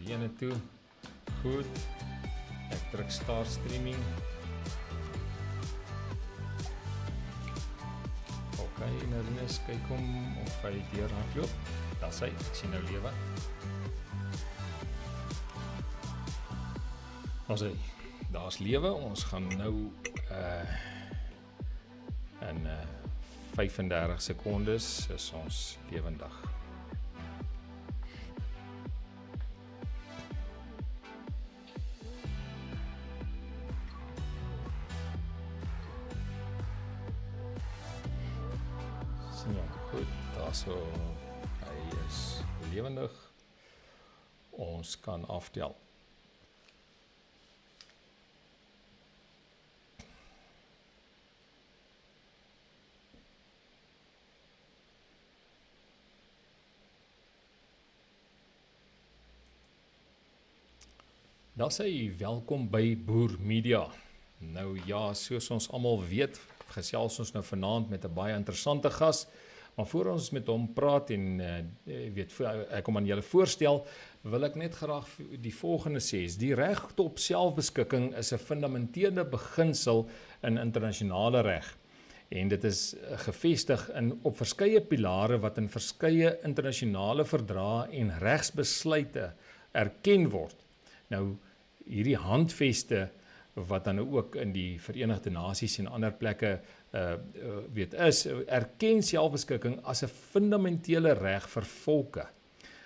die ene toe. Goed. Ek druk start streaming. Ok, nou Rinus, kyk of hy deur hardloop. Daar is hy, ek sien nou lewe. Daar is lewe, ons gaan nou in 35 sekondes is ons lewendig. Goed, daarso, hy is lewendig. Ons kan aftel. Dan sê hy, welkom by Boermedia. Nou ja, soos ons almal weet, gesels ons nou vanaand met 'n baie interessante gas, maar voor ons met hom praat en ek hom aan julle voorstel, wil ek net graag die volgende sê, die reg tot selfbeskikking is 'n fundamentele beginsel in internasionale reg. En dit is gevestig op verskeie pilare wat in verskeie internasionale verdrae en regsbesluite erken word. Nou, hierdie handveste wat dan ook in die Verenigde Nasies en ander plekke erken selfbeskikking as 'n fundamentele reg vir volke,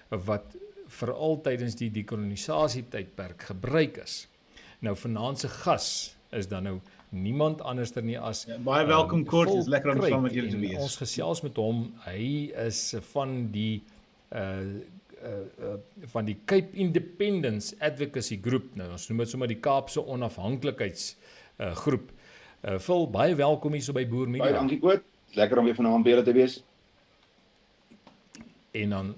wat veral tydens die dekolonisasietydperk gebruik is. Nou, vanaand se gas is dan nou niemand anderster nie as baie welkom Koot, dit is lekker om saam met julle te wees. Ons gesels met hom, hy is van die Cape Independence Advocacy Groep, nou ons noem dit sommer die Kaapse Onaafhanklikheidsgroep. Phil, baie welkom hier so by Boermedia. Baie dankie Koot, lekker om weer vanaand by julle te wees. En dan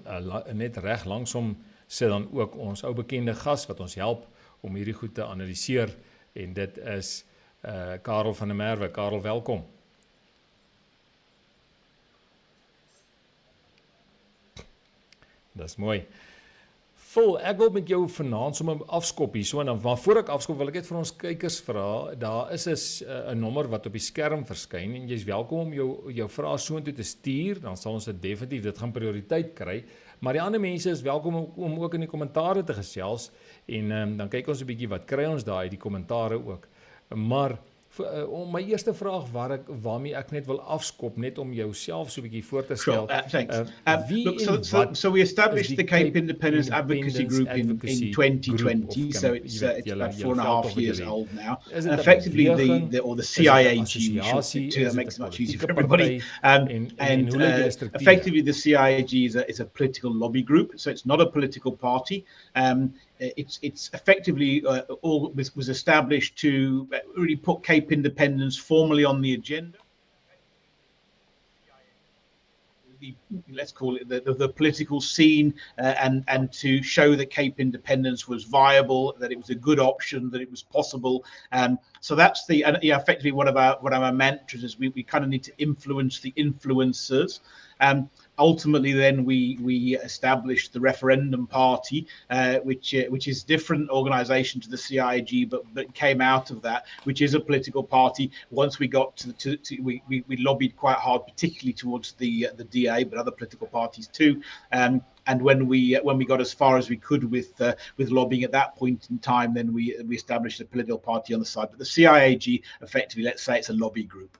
net reg langsom sit dan ook ons ou bekende gas wat ons help om hierdie goed te analiseer, en dit is Karel van der Merwe. Karel, welkom. Dis mooi. Phil, ek wil met jou vanaand sommer afskop hier, en dan voor ek afskop wil ek net vir ons kykers vra, daar is 'n nommer wat op die skerm verskyn, en jy is welkom om jou vrae soontoe te stuur, dan sal ons definitief, dit gaan prioriteit kry, maar die ander mense is welkom om ook in die kommentare te gesels, en dan kyk ons 'n bietjie wat kry ons daar uit die kommentare ook. Maar om my eerste vraag waarmee ek net wil afskop, net om jouself so 'n bietjie voor te stel. Thanks. So we established the Cape Independence Advocacy Group in 2020, so it's about 4.5 years old now. And effectively, the CIAG, that makes it much easier for everybody. Effectively, the CIAG is a political lobby group, so it's not a political party. It's effectively was established to really put Cape independence formally on the agenda. Let's call it the political scene, and to show that Cape independence was viable, that it was a good option, that it was possible. So that's effectively one of our mantras is we kind of need to influence the influencers. Ultimately, then we established the Referendum Party, which is a different organisation to the CIAG, but came out of that, which is a political party. Once we got we lobbied quite hard, particularly towards the DA, but other political parties too. And when we got as far as we could with lobbying at that point in time, then we established a political party on the side. But the CIAG, effectively, let's say it's a lobby group.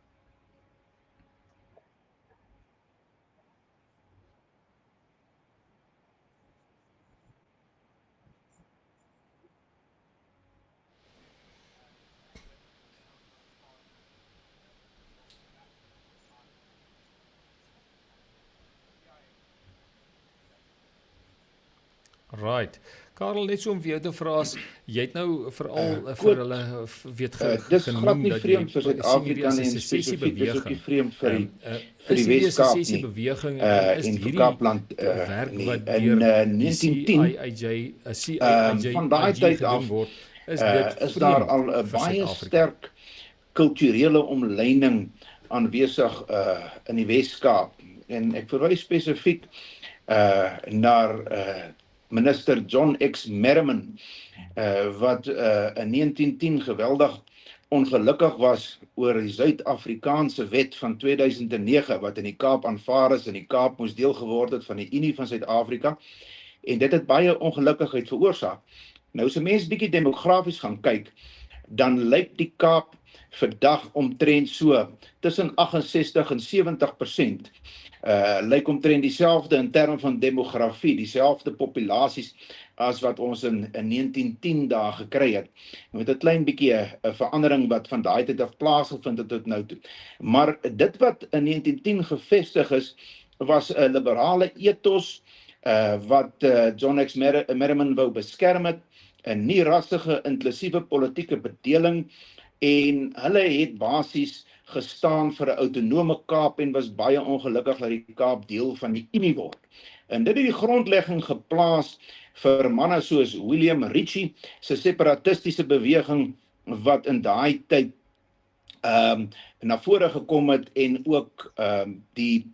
Right. Karel, net so om vir jou te vra, jy het nou veral vir hulle dis glad nie vreemd vir Suid-Afrika en spesifiek is ook nie vreemd vir die Wes-Kaap nie. En vir Kaapland in 1910 van daai tyd af is daar al 'n baie sterk kulturele omleining aanwesig in die Wes-Kaap. En ek verwys spesifiek naar minister John X. Merriman, wat in 1910 geweldig ongelukkig was oor die Suid-Afrikaanse wet van 2009, wat in die Kaap aanvaar is, en die Kaap moes deel geword het van die Unie van Suid-Afrika, en dit het baie ongelukkigheid veroorsaak. Nou, as 'n mens bietjie demografies gaan kyk, dan lyk die Kaap vandag omtrent so tussen 68 en 70%. Lyk omtrent dieselfde in terme van demografie, dieselfde populasies as wat ons in 1910 daar gekry het. Met 'n klein bietjie 'n verandering wat van daai tyd af plaasgevind het tot nou toe. Maar dit wat in 1910 gevestig is, was 'n liberale ethos wat John X. Merriman wou beskerm het, 'n nie rassige inklusiewe politieke bedeling, en hulle het basies gestaan vir 'n autonome Kaap en was baie ongelukkig dat die Kaap deel van die Unie word. En dit het die grondlegging geplaas vir manne soos William Ritchie se separatistiese beweging wat in daai tyd na vore gekom het en ook die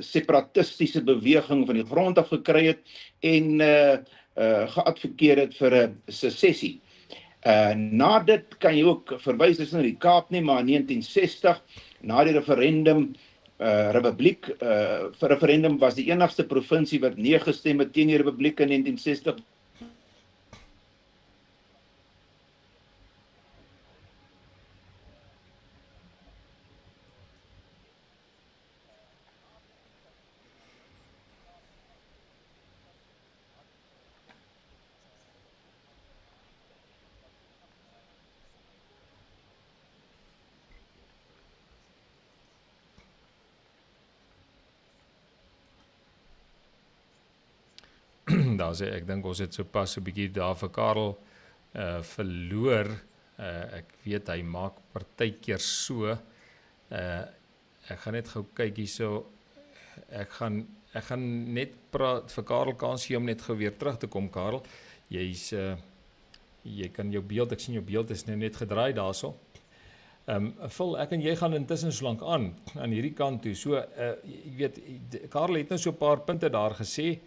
separatistiese beweging van die grond af gekry het en geadvokeer het vir 'n secessie. Na dit kan jy ook verwys, dis nie die Kaap nie, maar in 1960, na die referendum, republiek, referendum was die enigste provinsie wat nee gestem het teen die republiek in 1960. Daar sê, ek dink ons het so pas 'n bietjie daar vir Karel verloor. Ek weet hy maak partykeer so. Ek gaan net gou kyk hierso. Ek gaan net praat vir Karel, kans gee om net gou weer terug te kom, Karel. Jy kan jou beeld, ek sien jou beeld is nou net gedraai daarso. Vul, ek en jy gaan intussen so lank aan hierdie kant toe. So, ek weet, Karel het nou so 'n paar punte daar gesê,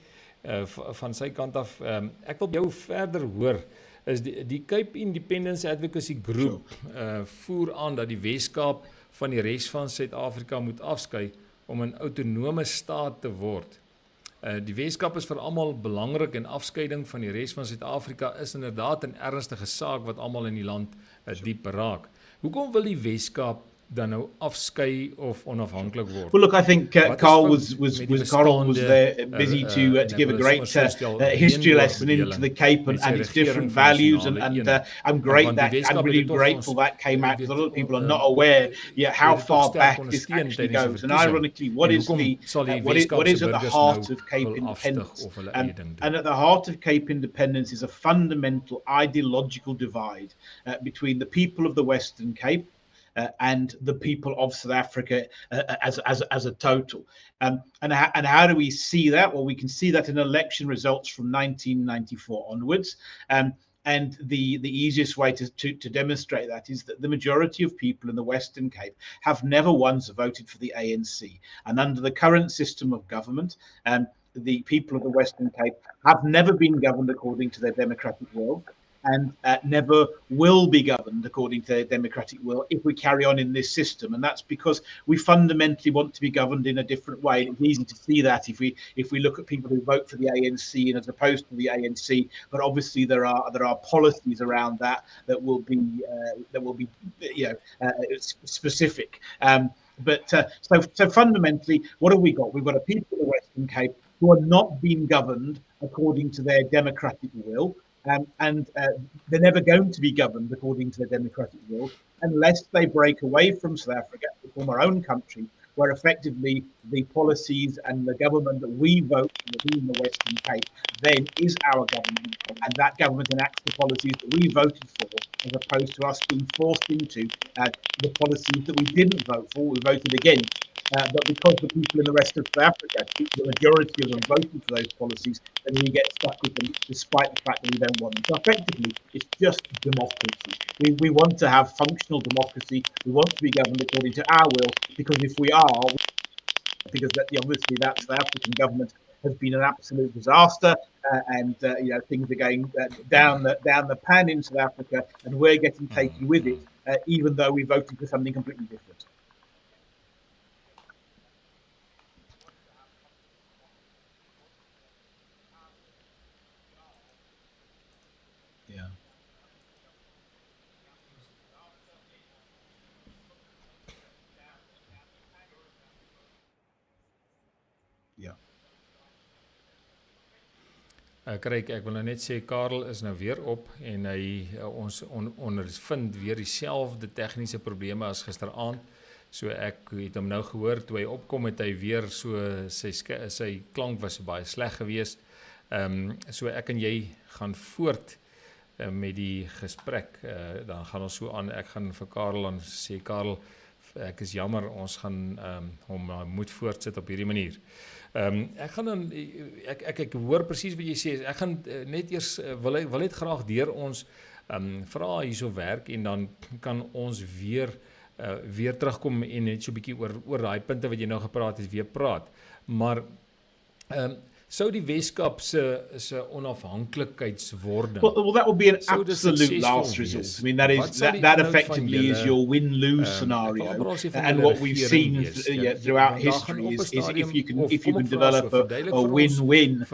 van sy kant af. Ek wil jou verder hoor, is die Cape Independence Advocacy Group voer aan dat die Wes-Kaap van die res van Suid-Afrika moet afskei om 'n autonome staat te word. Die Wes-Kaap is vir almal belangrik en afskeiding van die res van Suid-Afrika is inderdaad 'n ernstige saak wat almal in die land diep raak. Hoekom wil die Wes-Kaap dan nou afskei of onafhanklik word? Well, look, I think Carl was there busy to give a great history lesson into the Cape and its different values, and I'm really grateful that came out, because a lot of people are not aware how far back this actually goes. And ironically, what is at the heart of Cape independence? And at the heart of Cape independence is a fundamental ideological divide between the people of the Western Cape and the people of South Africa as a total. And how do we see that? Well, we can see that in election results from 1994 onwards. And the easiest way to demonstrate that is that the majority of people in the Western Cape have never once voted for the ANC. And under the current system of government, the people of the Western Cape have never been governed according to their democratic will, and never will be governed according to their democratic will if we carry on in this system. And that's because we fundamentally want to be governed in a different way. It's easy to see that if we look at people who vote for the ANC and as opposed to the ANC, but obviously there are policies around that will be specific. So fundamentally, what have we got? We've got a people of the Western Cape who are not being governed according to their democratic will. And they're never going to be governed according to their democratic will unless they break away from South Africa to form our own country, where effectively the policies and the government that we vote for in the Western Cape then is our government, and that government enacts the policies that we voted for, as opposed to us being forced into the policies that we didn't vote for, we voted against. But because the people in the rest of South Africa, the majority of them voted for those policies, then we get stuck with them despite the fact that we don't want them. So effectively, it's just democracy. We want to have functional democracy. We want to be governed according to our will, because if we are, because obviously that South African government has been an absolute disaster, and things are going down the pan in South Africa, and we're getting taken with it, even though we voted for something completely different. Yeah. Ja. Kyk, ek wil nou net sê Karel is nou weer op en hy ons ondervind weer dieselfde tegniese probleme as gisteraand. So ek het hom nou gehoor toe hy opkom het hy weer so sy klank was baie sleg geweest. So ek en jy gaan voort met die gesprek. Dan gaan ons so aan. Ek gaan vir Karel dan sê Karel, ek is jammer, ons gaan hom moet voortsit op hierdie manier. Ek gaan dan ek hoor presies wat jy sê. Ek gaan net eers wil net graag deur ons vrae hierso werk en dan kan ons weer terugkom en net so 'n bietjie oor daai punte wat jy nou gepraat het weer praat. Maar sou die Wes-Kaap se onafhanklikheidswording. Well, that would be an absolute last resort. I mean, that effectively is your win-lose scenario. And what we've seen throughout history is if you can develop a win-win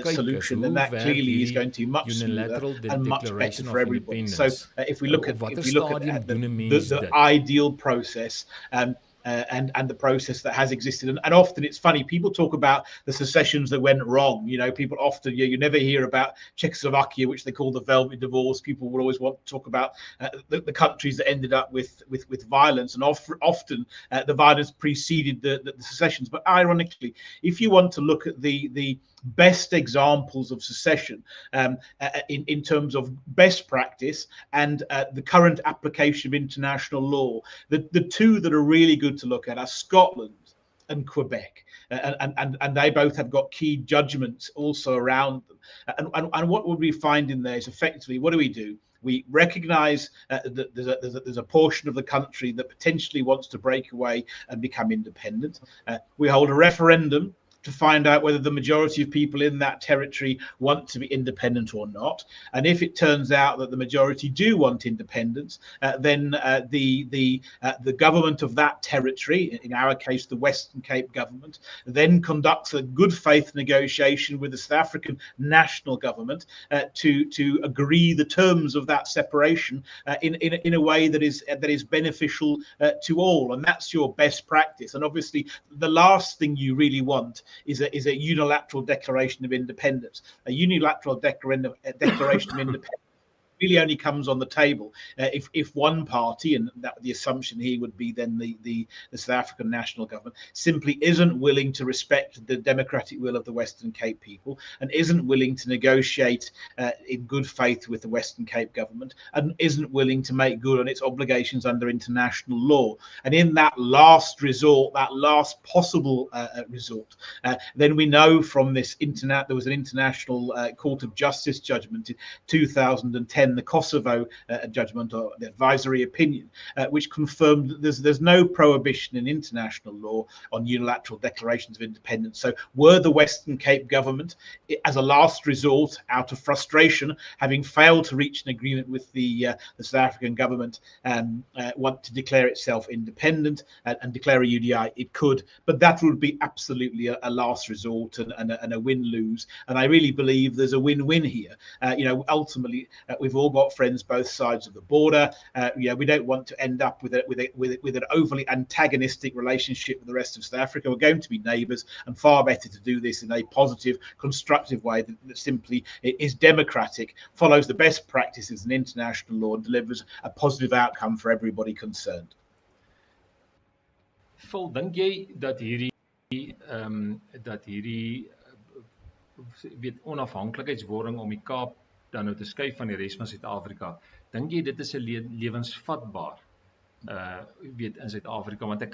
solution, then that clearly is going to be much smoother and much better for everybody. So if we look at the ideal process, and the process that has existed. And often it's funny, people talk about the secessions that went wrong. People often, you never hear about Czechoslovakia, which they call the Velvet Divorce. People will always want to talk about the countries that ended up with violence. And often the violence preceded the secessions. But ironically, if you want to look at the best examples of secession in terms of best practice and the current application of international law, the two that are really good to look at are Scotland and Quebec, and they both have got key judgments also around them. And what would we find in there is effectively, what do? We recognise that there's a portion of the country that potentially wants to break away and become independent. We hold a referendum to find out whether the majority of people in that territory want to be independent or not. And if it turns out that the majority do want independence, then the government of that territory, in our case the Western Cape government, then conducts a good faith negotiation with the South African national government to agree the terms of that separation in a way that is beneficial to all. And that's your best practice. And obviously the last thing you really want is a unilateral declaration of independence. A unilateral declaration of independence really only comes on the table if one party, and that the assumption here would be then the South African national government, simply isn't willing to respect the democratic will of the Western Cape people and isn't willing to negotiate in good faith with the Western Cape government and isn't willing to make good on its obligations under international law. And in that last resort, that last possible resort, then we know from this there was an international Court of Justice judgment in 2010, the Kosovo judgment, or the advisory opinion, which confirmed that there's no prohibition in international law on unilateral declarations of independence. So were the Western Cape government, as a last resort, out of frustration, having failed to reach an agreement with the South African government, want to declare itself independent and declare a UDI, it could, but that would be absolutely a last resort and a win-lose. And I really believe there's a win-win here. Ultimately, we've all got friends both sides of the border. We don't want to end up with an overly antagonistic relationship with the rest of South Africa. We're going to be neighbours, and far better to do this in a positive, constructive way that simply is democratic, follows the best practices in international law, and delivers a positive outcome for everybody concerned. Phil, dink jy dat hierdie onafhanklikheidswording om die Kaap dan nou te skuif van die res van Suid-Afrika, dink jy dit is 'n lewensvatbaar in Suid-Afrika? Want ek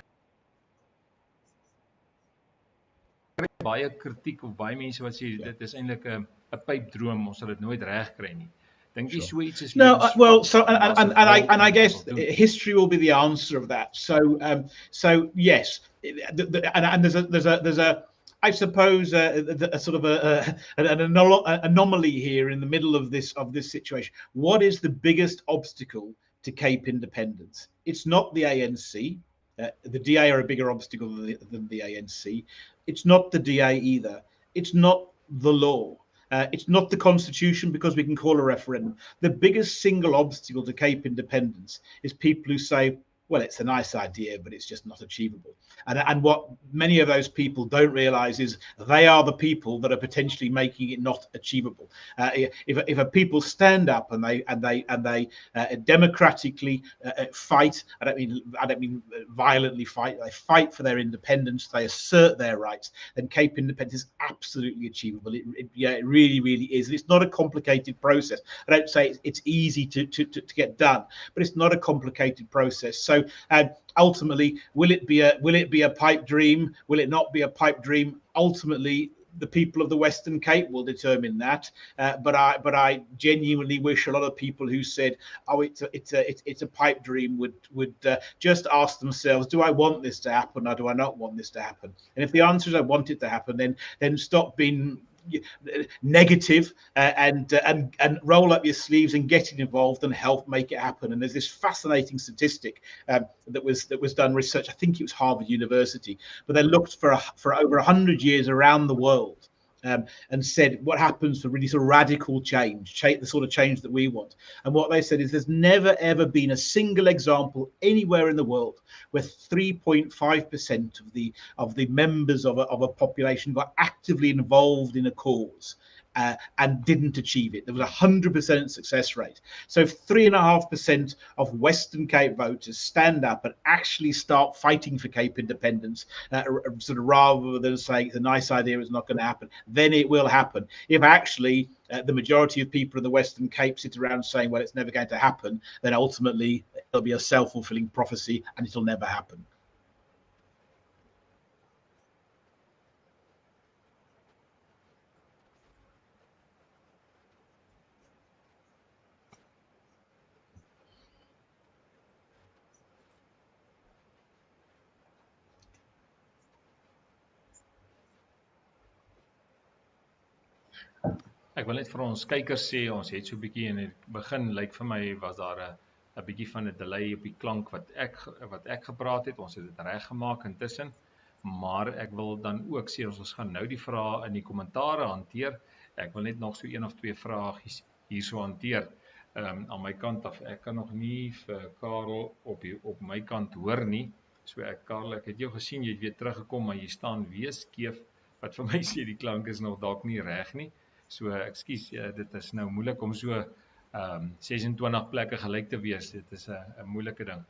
kry baie kritiek of baie mense wat sê dit is eintlik 'n pypdroom, ons sal dit nooit reg kry nie. Dink jy so iets is well, so and I guess history will be the answer of that. So yes, and there's I suppose a sort of an anomaly here in the middle of this situation. What is the biggest obstacle to Cape independence? It's not the ANC. The DA are a bigger obstacle than the ANC. It's not the DA either. It's not the law. It's not the constitution, because we can call a referendum. The biggest single obstacle to Cape independence is people who say, well, it's a nice idea, but it's just not achievable. And what many of those people don't realize is they are the people that are potentially making it not achievable. If a people stand up and they democratically fight, I don't mean violently fight. They fight for their independence. They assert their rights. Then Cape independence is absolutely achievable. It really is. And it's not a complicated process. I don't say it's easy to get done, but it's not a complicated process. So ultimately, will it be a pipe dream? Will it not be a pipe dream? Ultimately, the people of the Western Cape will determine that. But I genuinely wish a lot of people who said, "Oh, it's a pipe dream," would just ask themselves, "Do I want this to happen, or do I not want this to happen?" And if the answer is "I want it to happen," then stop being negative and roll up your sleeves and get involved and help make it happen. And there's this fascinating statistic that was done research. I think it was Harvard University, but they looked for over 100 years around the world. And said what happens for really sort of radical change, the sort of change that we want. And what they said is there's never ever been a single example anywhere in the world where 3.5% of the members of a population got actively involved in a cause and didn't achieve it. There was 100% success rate. So if 3.5% of Western Cape voters stand up and actually start fighting for Cape independence, sort of rather than saying it's a nice idea, it's not going to happen, then it will happen. If actually the majority of people in the Western Cape sit around saying, well, it's never going to happen, then ultimately it'll be a self-fulfilling prophecy and it'll never happen. Ek wil net vir ons kykers sê, ons het so 'n bietjie in die begin lyk vir my was daar 'n bietjie van 'n delay op die klank wat ek gepraat het. Ons het dit reggemaak intussen. Maar ek wil dan ook sê ons gaan nou die vrae in die kommentare hanteer. Ek wil net nog so 1 of 2 vragies hierso hanteer. Aan my kant af. Ek kan nog nie vir Karel op my kant hoor nie. So Karel, ek het jou gesien, jy het weer teruggekom, maar jy staan weer skeef. Wat vir my sê die klank is nog dalk nie reg nie. So ekskuus, dit is nou moeilik om so 26 plekke gelyk te wees. Dit is 'n moeilike ding.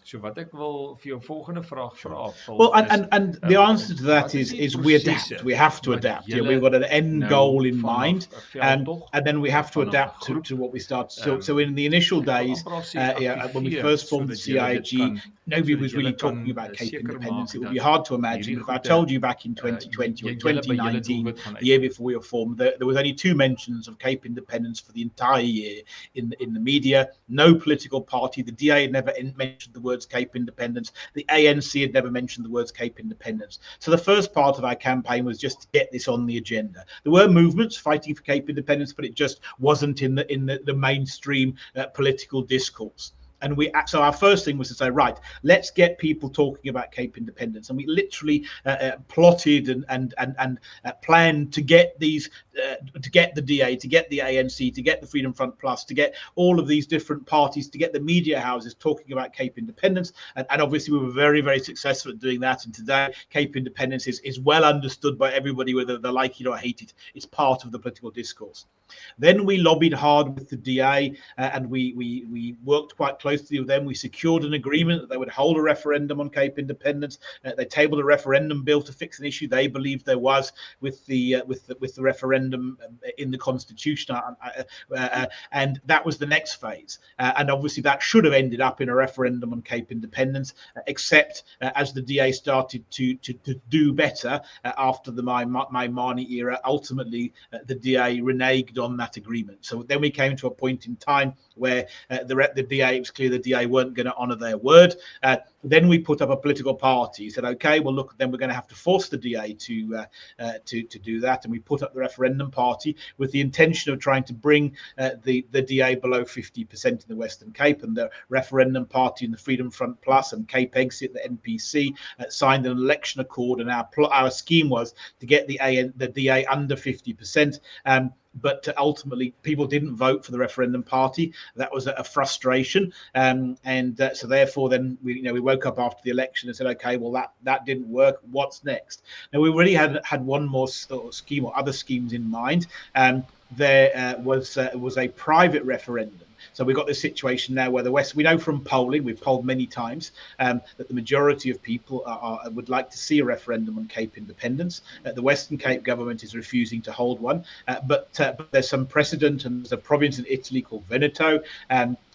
So wat ek wil vir jou volgende vraag vra. Well, and the answer to that is we adapt. We have to adapt. Yeah, we've got an end goal in mind, and then we have to adapt to what we start. So in the initial days, when we first formed the CIAG, nobody was really talking about Cape independence. It would be hard to imagine. If I told you back in 2020 or 2019, the year before we were formed, there was only 2 mentions of Cape independence for the entire year in the media. No political party. The DA had never mentioned the words Cape independence. The ANC had never mentioned the words Cape independence. So the first part of our campaign was just to get this on the agenda. There were movements fighting for Cape independence, but it just wasn't in the mainstream political discourse. And so our first thing was to say, right, let's get people talking about Cape independence. And we literally plotted and planned to get to get the DA, to get the ANC, to get the Freedom Front Plus, to get all of these different parties, to get the media houses talking about Cape independence. And obviously we were very, very successful at doing that. And today Cape independence is well understood by everybody, whether they like it or hate it. It's part of the political discourse. Then we lobbied hard with the DA and we worked quite closely with them. We secured an agreement that they would hold a referendum on Cape independence. They tabled a referendum bill to fix an issue they believed there was with the referendum referendum in the constitution, and that was the next phase. And obviously that should have ended up in a referendum on Cape independence, except as the DA started to do better after the Maimane era, ultimately the DA reneged on that agreement. So then we came to a point in time where the DA, it was clear the DA weren't going to honour their word. Then we put up a political party, said, okay, well, look, then we're going to have to force the DA to do that. And we put up the Referendum Party with the intention of trying to bring the DA below 50% in the Western Cape. And the Referendum Party and the Freedom Front Plus and Cape Exit, the NPC, signed an election accord. And our scheme was to get the DA under 50%. But ultimately, people didn't vote for the Referendum Party. That was a frustration, so therefore, then we woke up after the election and said, okay, well that didn't work. What's next? Now we already had one more sort of scheme or other schemes in mind. There was a private referendum. So we've got this situation now where the West, we know from polling, we've polled many times, that the majority of people would like to see a referendum on Cape independence. The Western Cape government is refusing to hold one, but there's some precedent, and there's a province in Italy called Veneto,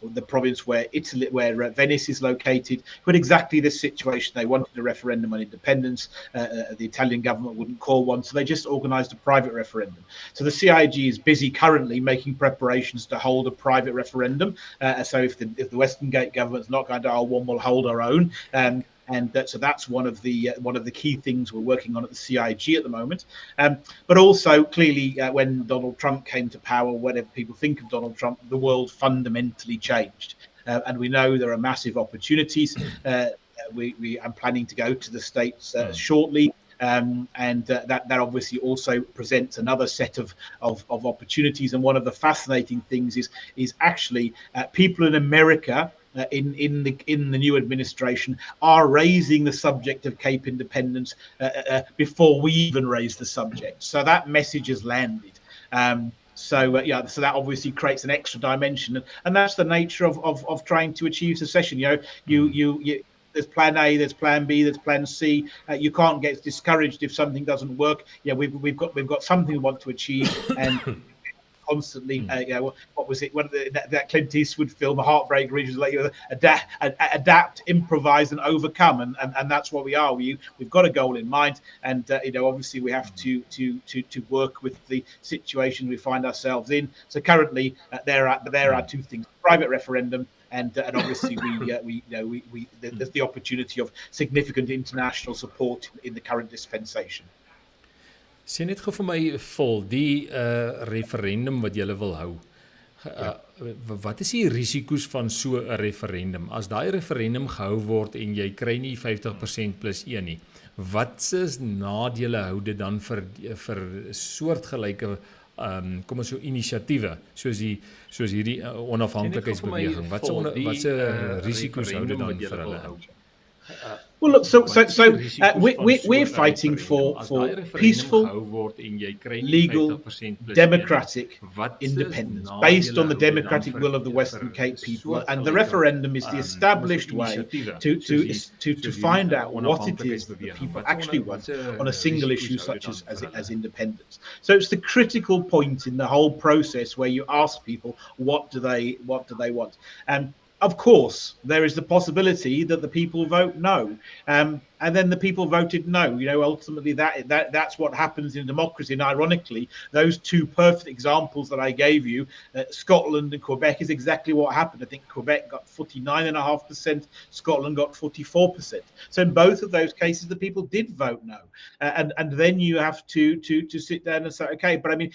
the province where Venice is located, who had exactly this situation. They wanted a referendum on independence. The Italian government wouldn't call one, so they just organised a private referendum. So the CIAG is busy currently making preparations to hold a private referendum. So if the Western Cape government's not going to hold one, we'll hold our own. So that's one of the key things we're working on at the CIAG at the moment. But also, clearly, when Donald Trump came to power, whatever people think of Donald Trump, the world fundamentally changed. And we know there are massive opportunities. I'm planning to go to the States shortly. That obviously also presents another set of opportunities. And one of the fascinating things is actually people in America, in the new administration, are raising the subject of Cape independence before we even raise the subject. So that message has landed. So that obviously creates an extra dimension, and that's the nature of trying to achieve secession. You there's plan A, there's plan B, there's plan C. You can't get discouraged if something doesn't work. We've got something we want to achieve, and constantly, what was it? That Clint Eastwood film, A Heartbreak Ridge, was like adapt, improvise, and overcome, and that's what we are. We've got a goal in mind, and obviously we have to work with the situation we find ourselves in. So currently, there are two things: private referendum. And obviously, there's the opportunity of significant international support in the current dispensation. Sê net gou vir my vol die referendum wat julle wil hou. Wat is die risiko's van so 'n referendum? As daai referendum gehou word en jy kry nie 50% plus 1 nie, wat is nadele hou dit dan vir soortgelyke kom ons so inisiatiewe soos hierdie onafhanklikheidsbeweging? Wat se risiko's hou dit dan vir hulle? Well, look, so we're fighting for peaceful, legal, democratic independence based on the democratic will of the Western Cape people, and the referendum is the established way to find out what it is that the people actually want on a single issue such as independence. So it's the critical point in the whole process where you ask people what do they want. Of course, there is the possibility that the people vote no, and then the people voted no. Ultimately, that's what happens in democracy. And ironically, those two perfect examples that I gave you, Scotland and Quebec, is exactly what happened. I think Quebec got 49.5%, Scotland got 44%. So in both of those cases, the people did vote no, and then you have to sit down and say, okay, but I mean,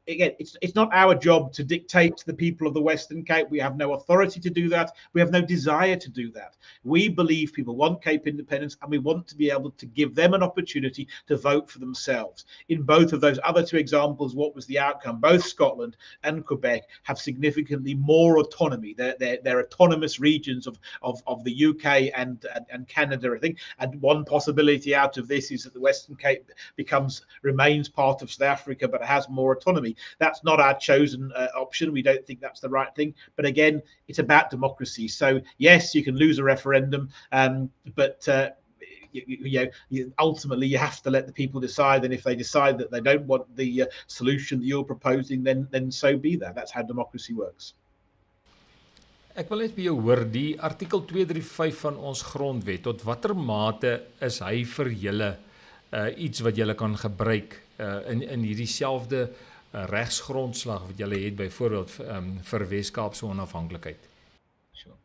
again, it's not our job to dictate to the people of the Western Cape. We have no authority to do that. We have no desire to do that. We believe people want Cape independence, and we want to be able to give them an opportunity to vote for themselves. In both of those other two examples, what was the outcome? Both Scotland and Quebec have significantly more autonomy. They're autonomous regions of the UK and Canada, I think. And one possibility out of this is that the Western Cape remains part of South Africa, but has more autonomy. That's not our chosen option. We don't think that's the right thing. But again, it's about democracy. So yes, you can lose a referendum, but ultimately you have to let the people decide, and if they decide that they don't want the solution that you're proposing, then so be that. That's how democracy works. Ek wil net by jou hoor, die artikel 235 van ons grondwet, tot watter mate is hy vir julle iets wat julle kan gebruik in hierdie selfde regsgrondslag wat julle het byvoorbeeld vir Wes-Kaap se onafhanklikheid? Sure.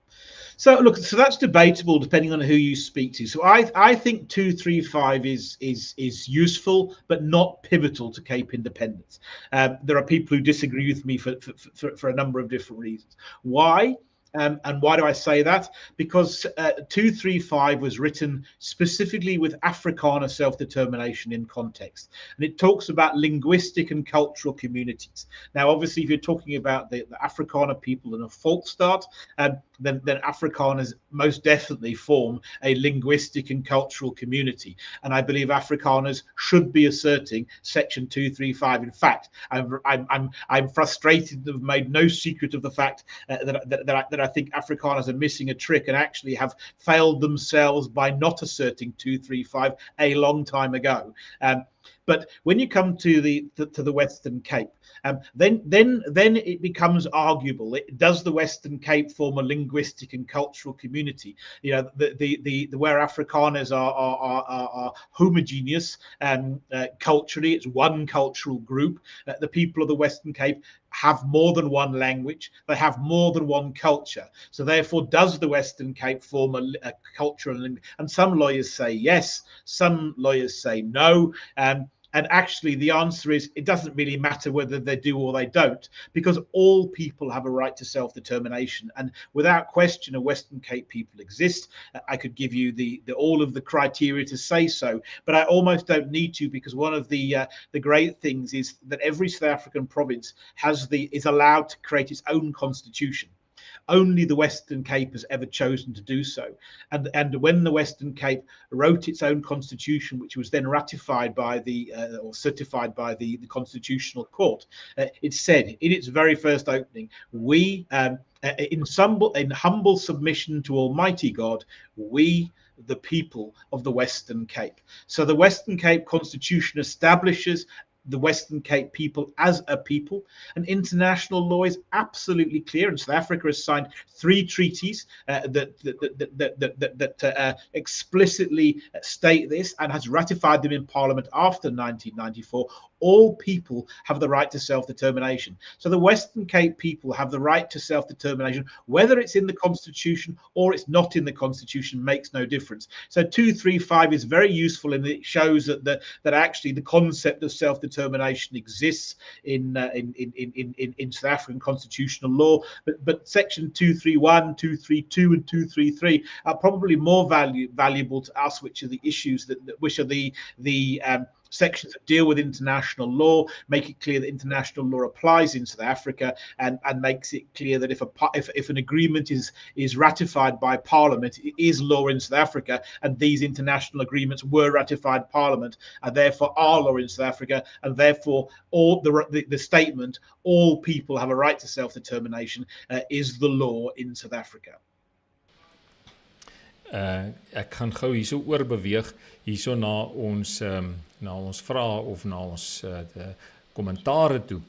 So look, so that's debatable depending on who you speak to. So I think 235 is useful but not pivotal to Cape independence. There are people who disagree with me for a number of different reasons. Why? And why do I say that? Because 235 was written specifically with Afrikaner self-determination in context. And it talks about linguistic and cultural communities. Now, obviously, if you're talking about the Afrikaner people in a false start, then Afrikaners most definitely form a linguistic and cultural community. And I believe Afrikaners should be asserting Section 235. In fact, I'm frustrated and have made no secret of the fact that I think Afrikaners are missing a trick and actually have failed themselves by not asserting 235 a long time ago. But when you come to the Western Cape, then it becomes arguable. Does the Western Cape form a linguistic and cultural community? You know, the where Afrikaners are homogeneous culturally, it's one cultural group. The people of the Western Cape have more than one language, they have more than one culture. So therefore, does the Western Cape form a cultural? And some lawyers say yes, some lawyers say no. And actually, the answer is it doesn't really matter whether they do or they don't, because all people have a right to self-determination. And without question, a Western Cape people exist. I could give you all of the criteria to say so, but I almost don't need to, because one of the great things is that every South African province is allowed to create its own constitution. Only the Western Cape has ever chosen to do so. And when the Western Cape wrote its own constitution, which was then ratified by or certified by the Constitutional Court, it said in its very first opening, we, in humble submission to Almighty God, we, the people of the Western Cape. So the Western Cape Constitution establishes the Western Cape people as a people, and international law is absolutely clear. And South Africa has signed 3 treaties that explicitly state this, and has ratified them in Parliament after 1994. All people have the right to self-determination. So the Western Cape people have the right to self-determination, whether it's in the Constitution or it's not in the Constitution makes no difference. So 235 is very useful, and it shows that actually the concept of self-determination exists in South African constitutional law. But Section 231, 232, and 233 are probably more valuable to us, which are the issues which are the sections that deal with international law, make it clear that international law applies in South Africa, and makes it clear that if an agreement is ratified by Parliament, it is law in South Africa, and these international agreements were ratified by Parliament, and therefore are law in South Africa, and therefore all the statement, all people have a right to self-determination, is the law in South Africa. Ek gaan gou hierso oor beweeg hierso na ons vrae of na ons kommentare toe.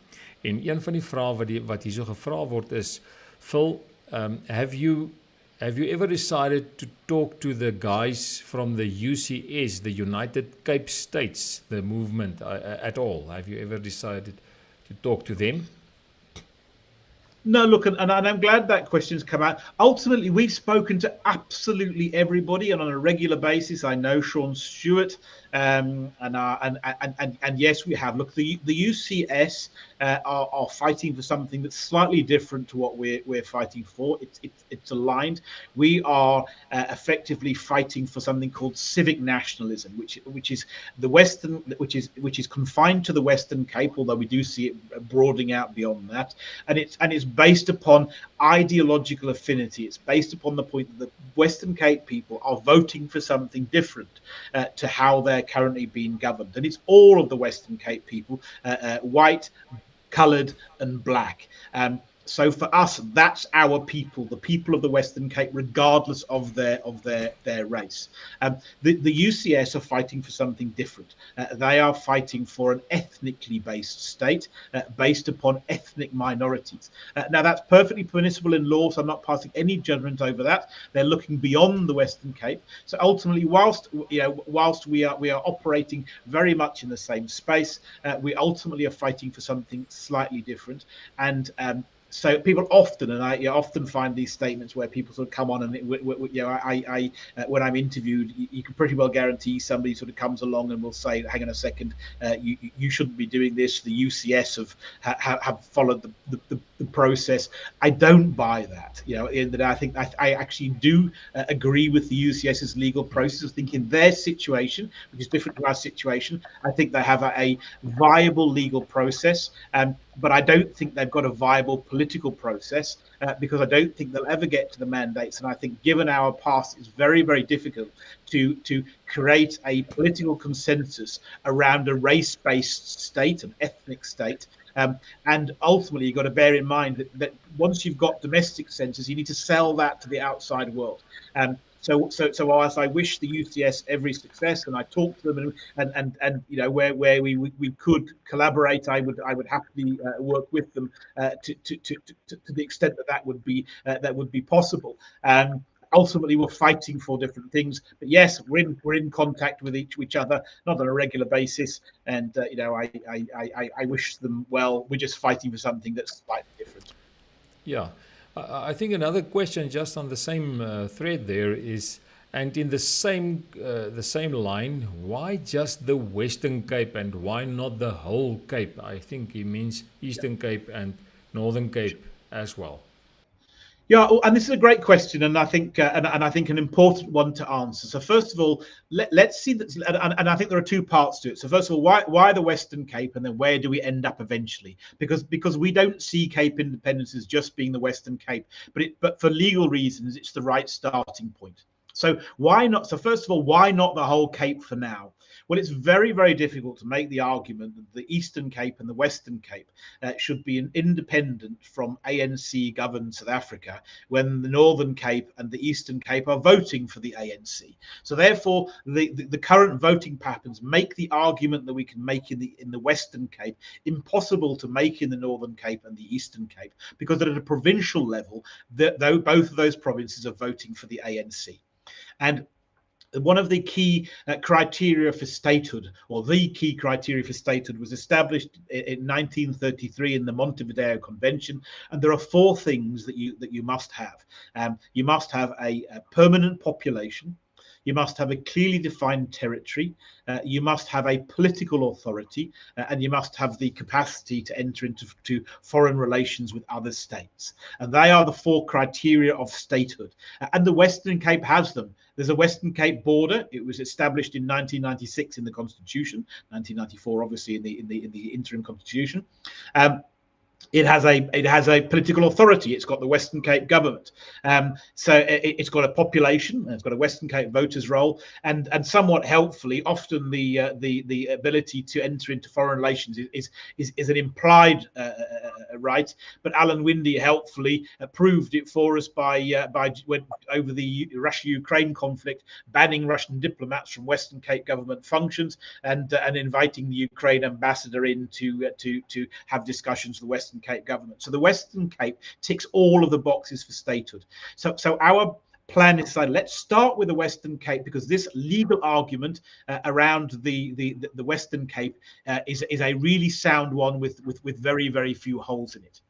En een van die vrae wat hierso gevra word is, Phil, have you ever decided to talk to the guys from the UCS, the United Cape States, the movement at all? Have you ever decided to talk to them? No, look, and I'm glad that question's come out. Ultimately, we've spoken to absolutely everybody, and on a regular basis. I know Sean Stewart, and yes, we have. Look, the UCS are fighting for something that's slightly different to what we're fighting for. It's aligned. We are effectively fighting for something called civic nationalism, which is the Western, which is confined to the Western Cape, although we do see it broadening out beyond that, and it's based upon ideological affinity. It's based upon the point that the Western Cape people are voting for something different to how they're currently being governed. And it's all of the Western Cape people, white, coloured and black. So for us, that's our people, the people of the Western Cape, regardless of their race. The UCS are fighting for something different. They are fighting for an ethnically based state based upon ethnic minorities. Now that's perfectly permissible in law, so I'm not passing any judgment over that. They're looking beyond the Western Cape. So ultimately, whilst we are operating very much in the same space, we ultimately are fighting for something slightly different. And so people often, and I often find these statements where people sort of come on and when I'm interviewed, you can pretty well guarantee somebody sort of comes along and will say, "Hang on a second, you shouldn't be doing this." The UCS have followed the process. I don't buy that. In that I think I actually do agree with the UCS's legal process. I think in their situation, which is different to our situation, I think they have a viable legal process. But I don't think they've got a viable political process because I don't think they'll ever get to the mandates. And I think given our past, it's very, very difficult to create a political consensus around a race-based state, an ethnic state. And ultimately, you've got to bear in mind that once you've got domestic census, you need to sell that to the outside world. So whilst I wish the UCS every success, and I talk to them, and where we could collaborate, I would happily work with them to the extent that would be possible. Ultimately, we're fighting for different things, but yes, we're in contact with each other, not on a regular basis. And I wish them well. We're just fighting for something that's slightly different. Yeah. I think another question just on the same thread there is, and in the same line, why just the Western Cape and why not the whole Cape? I think he means Eastern Cape and Northern Cape as well. Yeah, and this is a great question, and I think an important one to answer. So first of all, let's see that, and I think there are two parts to it. So first of all, why the Western Cape, and then where do we end up eventually? Because we don't see Cape independence as just being the Western Cape, but for legal reasons, it's the right starting point. So why not? So first of all, why not the whole Cape for now? Well, it's very, very difficult to make the argument that the Eastern Cape and the Western Cape should be independent from ANC governed South Africa when the Northern Cape and the Eastern Cape are voting for the ANC. So therefore, the current voting patterns make the argument that we can make in the Western Cape impossible to make in the Northern Cape and the Eastern Cape, because at a provincial level, though both of those provinces are voting for the ANC. And one of the key criteria for statehood, or the key criteria for statehood, was established in 1933 in the Montevideo Convention, and there are four things that you must have. You must have a permanent population. You must have a clearly defined territory. You must have a political authority, and you must have the capacity to enter into foreign relations with other states. And they are the four criteria of statehood. And the Western Cape has them. There's a Western Cape border. It was established in 1996 in the Constitution, 1994, obviously in the interim Constitution. It has a political authority. It's got the Western Cape government. So it's got a population. And it's got a Western Cape voters roll, and somewhat helpfully, often the ability to enter into foreign relations is an implied right. But Alan Winde helpfully proved it for us by over the Russia-Ukraine conflict, banning Russian diplomats from Western Cape government functions and inviting the Ukraine ambassador in to have discussions with the Western Cape government. So the Western Cape ticks all of the boxes for statehood. So our plan is decided. Let's start with the Western Cape, because this legal argument around the Western Cape is a really sound one with very, very few holes in it.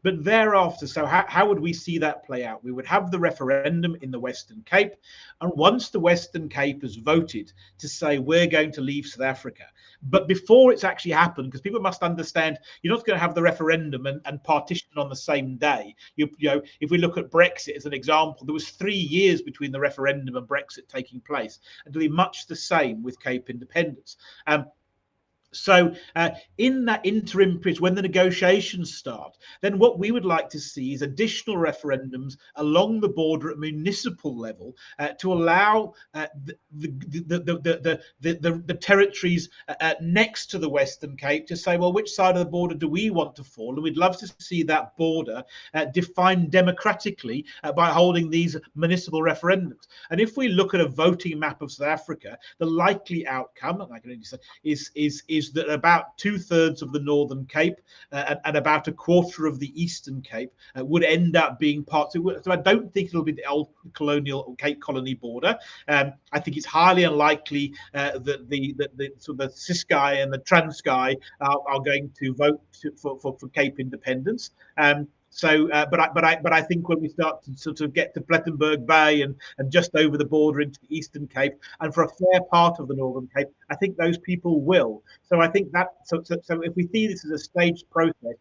But thereafter, so how would we see that play out? We would have the referendum in the Western Cape, and once the Western Cape has voted to say we're going to leave South Africa, but before it's actually happened, because people must understand, you're not going to have the referendum and partition on the same day. You know, if we look at Brexit as an example, there was 3 years between the referendum and Brexit taking place, and it'll be much the same with Cape independence. So in that interim period, when the negotiations start, then what we would like to see is additional referendums along the border at municipal level to allow the territories next to the Western Cape to say, well, which side of the border do we want to fall? And we'd love to see that border defined democratically by holding these municipal referendums. And if we look at a voting map of South Africa, the likely outcome, and I can only say, is that about 2/3 of the Northern Cape and about a quarter of the Eastern Cape would end up being parts. So I don't think it'll be the old colonial Cape Colony border. I think it's highly unlikely that the Ciskei and the Transkei are going to vote for Cape independence. But I think when we start to sort of get to Plettenberg Bay and just over the border into the Eastern Cape and for a fair part of the Northern Cape, I think those people will. So I think that so if we see this as a staged process,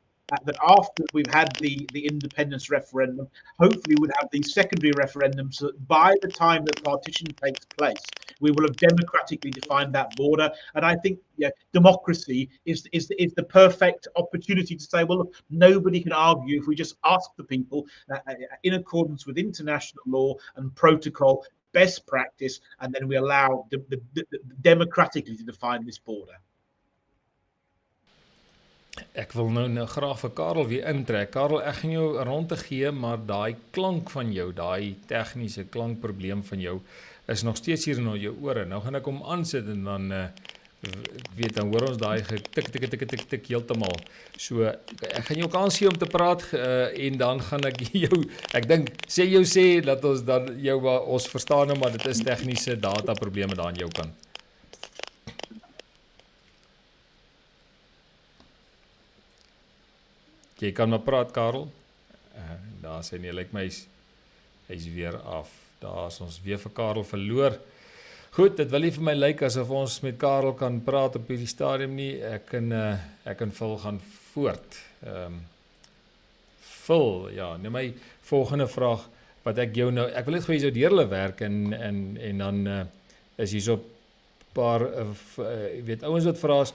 that after we've had the independence referendum, hopefully we'd have these secondary referendums so that by the time that partition takes place, we will have democratically defined that border. And I think democracy is the perfect opportunity to say, well, look, nobody can argue if we just ask the people in accordance with international law and protocol, best practice, and then we allow democratically to define this border. Ek wil nou graag vir Karel weer intrek. Karel, ek gaan jou 'n ronde gee, maar daai klank van jou, daai tegniese klankprobleem van jou is nog steeds hier in jou ore. Nou gaan ek hom aansit en dan dan hoor ons daai tik heeltemal. So ek gaan jou kans gee om te praat en dan gaan ek jou, ek dink sê dat ons dan jou ons verstaan nou, maar dit is tegniese data probleme daar aan jou kant. Jy kan maar praat, Karel. Daar sê nie, lyk my hy's weer af. Daar is ons weer vir Karel verloor. Goed, dit wil nie vir my lyk asof ons met Karel kan praat op hierdie stadium nie. Ek kan Phil gaan voort. Phil, ja, nou my volgende vraag wat ek jou nou, ek wil net gou hier so deur hulle werk en dan is hier so 'n paar weet ouens wat vra is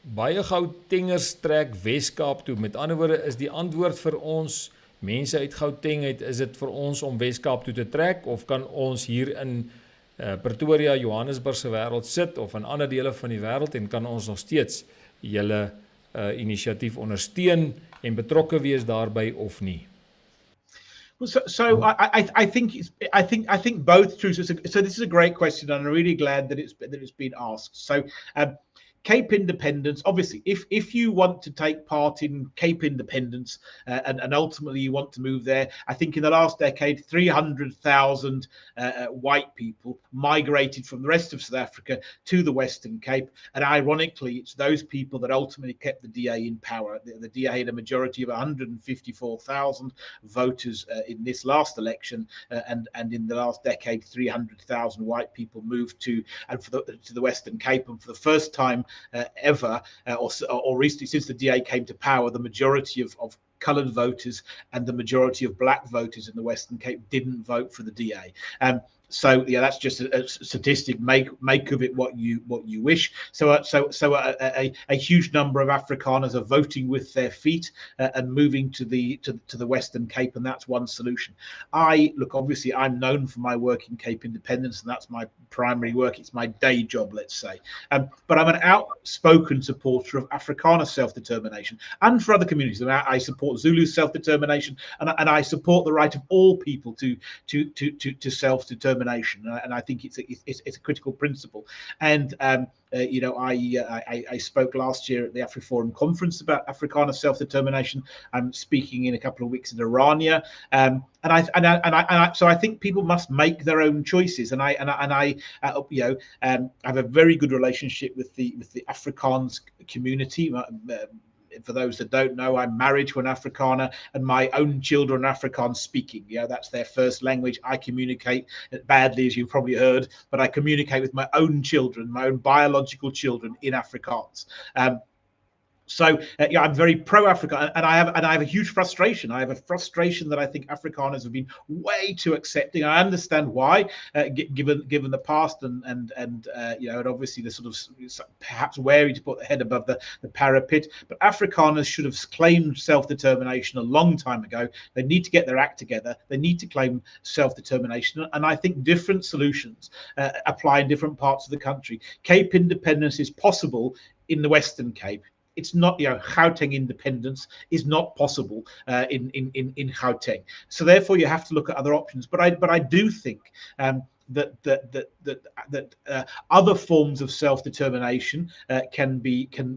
baie Gautengers trek Wes-Kaap toe. Met ander woorde, is die antwoord vir ons mense uit Gauteng uit, is dit vir ons om Wes-Kaap toe te trek, of kan ons hier in Pretoria, Johannesburg se wêreld sit, of in ander dele van die wêreld, en kan ons nog steeds julle inisiatief ondersteun en betrokke wees daarbey of nie? Well, so I think both true. So this is a great question, and I'm really glad that it's been asked. So Cape independence, obviously, if you want to take part in Cape independence and ultimately you want to move there, I think in the last decade, 300,000 white people migrated from the rest of South Africa to the Western Cape. And ironically, it's those people that ultimately kept the DA in power. The DA had a majority of 154,000 voters in this last election. And in the last decade, 300,000 white people moved to the Western Cape. And for the first time ever, or recently since the DA came to power, the majority of coloured voters and the majority of black voters in the Western Cape didn't vote for the DA. So yeah, that's just a statistic. Make of it what you wish. So a huge number of Afrikaners are voting with their feet and moving to the Western Cape, and that's one solution. Obviously, I'm known for my work in Cape independence, and that's my primary work. It's my day job, let's say. But I'm an outspoken supporter of Afrikaner self-determination, and for other communities. I support Zulu self-determination, and I support the right of all people to self-determination. And I think it's a critical principle. And I spoke last year at the AfriForum conference about Afrikaner self-determination. I'm speaking in a couple of weeks in Orania, so I think people must make their own choices. And I have a very good relationship with the Afrikaans community. For those that don't know, I'm married to an Afrikaner, and my own children are Afrikaans speaking. That's their first language. I communicate badly, as you've probably heard, but I communicate with my own children, my own biological children, in Afrikaans. So yeah, I'm very pro-Africa, and I have a huge frustration. I have a frustration that I think Afrikaners have been way too accepting. I understand why, given the past and obviously the sort of perhaps wary to put the head above the parapet. But Afrikaners should have claimed self-determination a long time ago. They need to get their act together. They need to claim self-determination, and I think different solutions apply in different parts of the country. Cape independence is possible in the Western Cape. It's not, Gauteng independence is not possible in Gauteng. So therefore, you have to look at other options. But I do think that other forms of self-determination can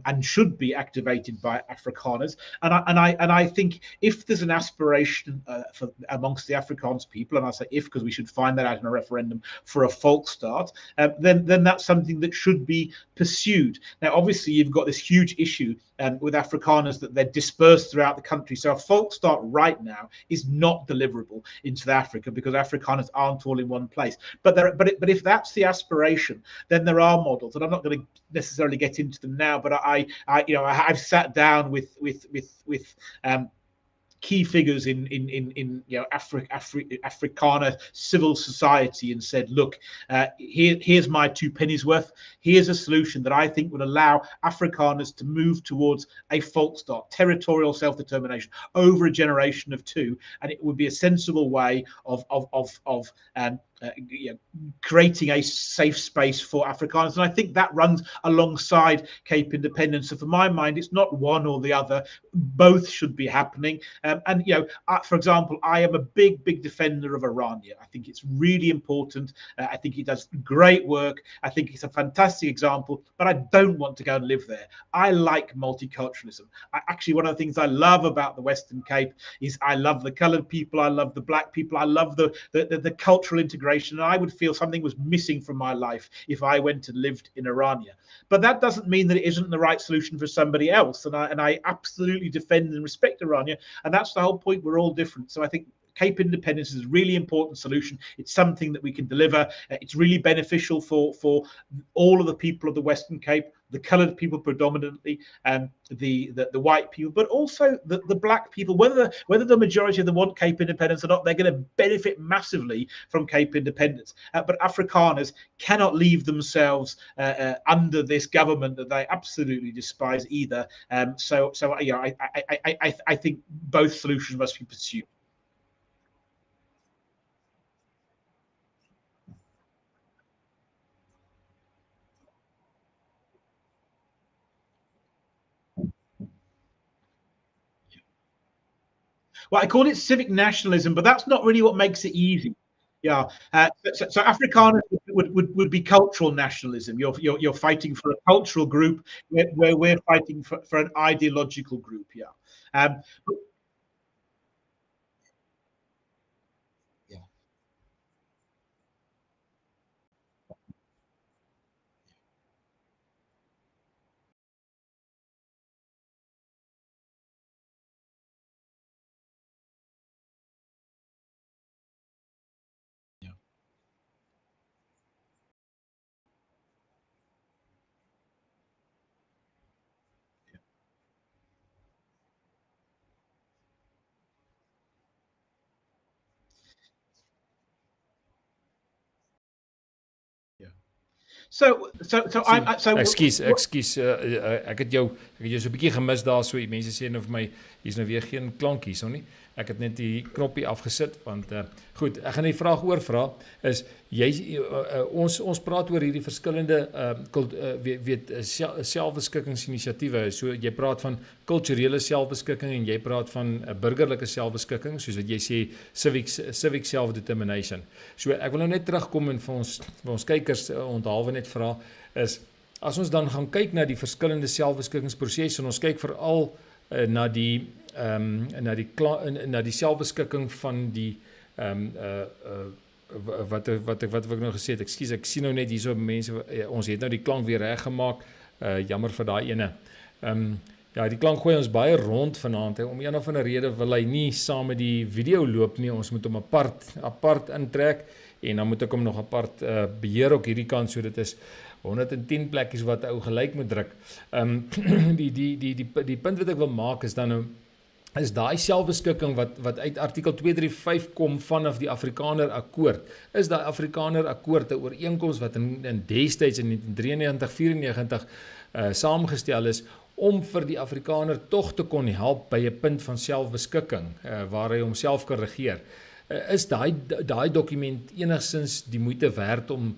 and should be activated by Afrikaners, and I think if there's an aspiration amongst the Afrikaans people, and I say if because we should find that out in a referendum for a Volksstaat, then that's something that should be pursued. Now, obviously, you've got this huge issue with Afrikaners that they're dispersed throughout the country. So a Volksstaat right now is not deliverable in South Africa because Afrikaners aren't all in one place. But if that's the aspiration, then there are models, and I'm not going to necessarily get into them now. But I've sat down with key figures in Afrikaner civil society and said, look, here's my 2 pennies worth. Here's a solution that I think would allow Afrikaners to move towards a Volksstaat, territorial self-determination over a generation of 2, and it would be a sensible way of creating a safe space for Afrikaners. And I think that runs alongside Cape independence. So for my mind, it's not one or the other. Both should be happening. For example, I am a big defender of Aranya. I think it's really important. I think he does great work. I think it's a fantastic example, but I don't want to go and live there. I like multiculturalism. Actually, one of the things I love about the Western Cape is I love the coloured people. I love the black people. I love the cultural integration. And I would feel something was missing from my life if I went and lived in Aranya. But that doesn't mean that it isn't the right solution for somebody else. And I absolutely defend and respect Aranya. And that's the whole point. We're all different. So I think Cape independence is a really important solution. It's something that we can deliver. It's really beneficial for all of the people of the Western Cape, the coloured people predominantly, and the white people, but also the black people. Whether the majority of them want Cape independence or not, they're going to benefit massively from Cape independence. But Afrikaners cannot leave themselves under this government that they absolutely despise either. I think both solutions must be pursued. Well, I call it civic nationalism, but that's not really what makes it easy. Yeah. So Afrikaner would be cultural nationalism. You're fighting for a cultural group where we're fighting for an ideological group. Yeah. Ekskuus, ek het jou so 'n bietjie gemis daarso. Die mense sê nou vir my, hier's nou weer geen klank hierso nie. Ek het net die knoppie afgesit want goed, ek gaan die vraag oorvra is ons praat oor hierdie verskillende selfbeskikingsinisiatiewe. So jy praat van kulturele selfbeskikking en jy praat van burgerlike selfbeskikking, soos wat jy sê civic self-determination. So ek wil nou net terugkom en vir ons kykers onthalwe net vra is as ons dan gaan kyk na die verskillende selfbeskikkingsprosesse en ons kyk veral na die selfbeskikking van die wat ek nou gesê het, ekskuus, ek sien nou net hierso mense, ons het nou die klank weer reggemaak, jammer vir daai ene. Ja, die klank gooi ons baie rond vanaand. Om een of ander rede wil hy nie saam met die video loop nie. Ons moet hom apart intrek en dan moet ek hom nog apart beheer ook hierdie kant, so dit is 110 plekkies wat ou gelyk moet druk. Die punt wat ek wil maak is dan nou is daai selfbeskikking wat uit artikel 235 kom vanaf die Afrikaner akkoord. Is daai Afrikaner akkoord 'n ooreenkoms wat in destyds in 1993-94 saamgestel is om vir die Afrikaner tog te kon help by 'n punt van selfbeskikking waar hy homself kan regeer. Is daai dokument enigstens die moeite werd om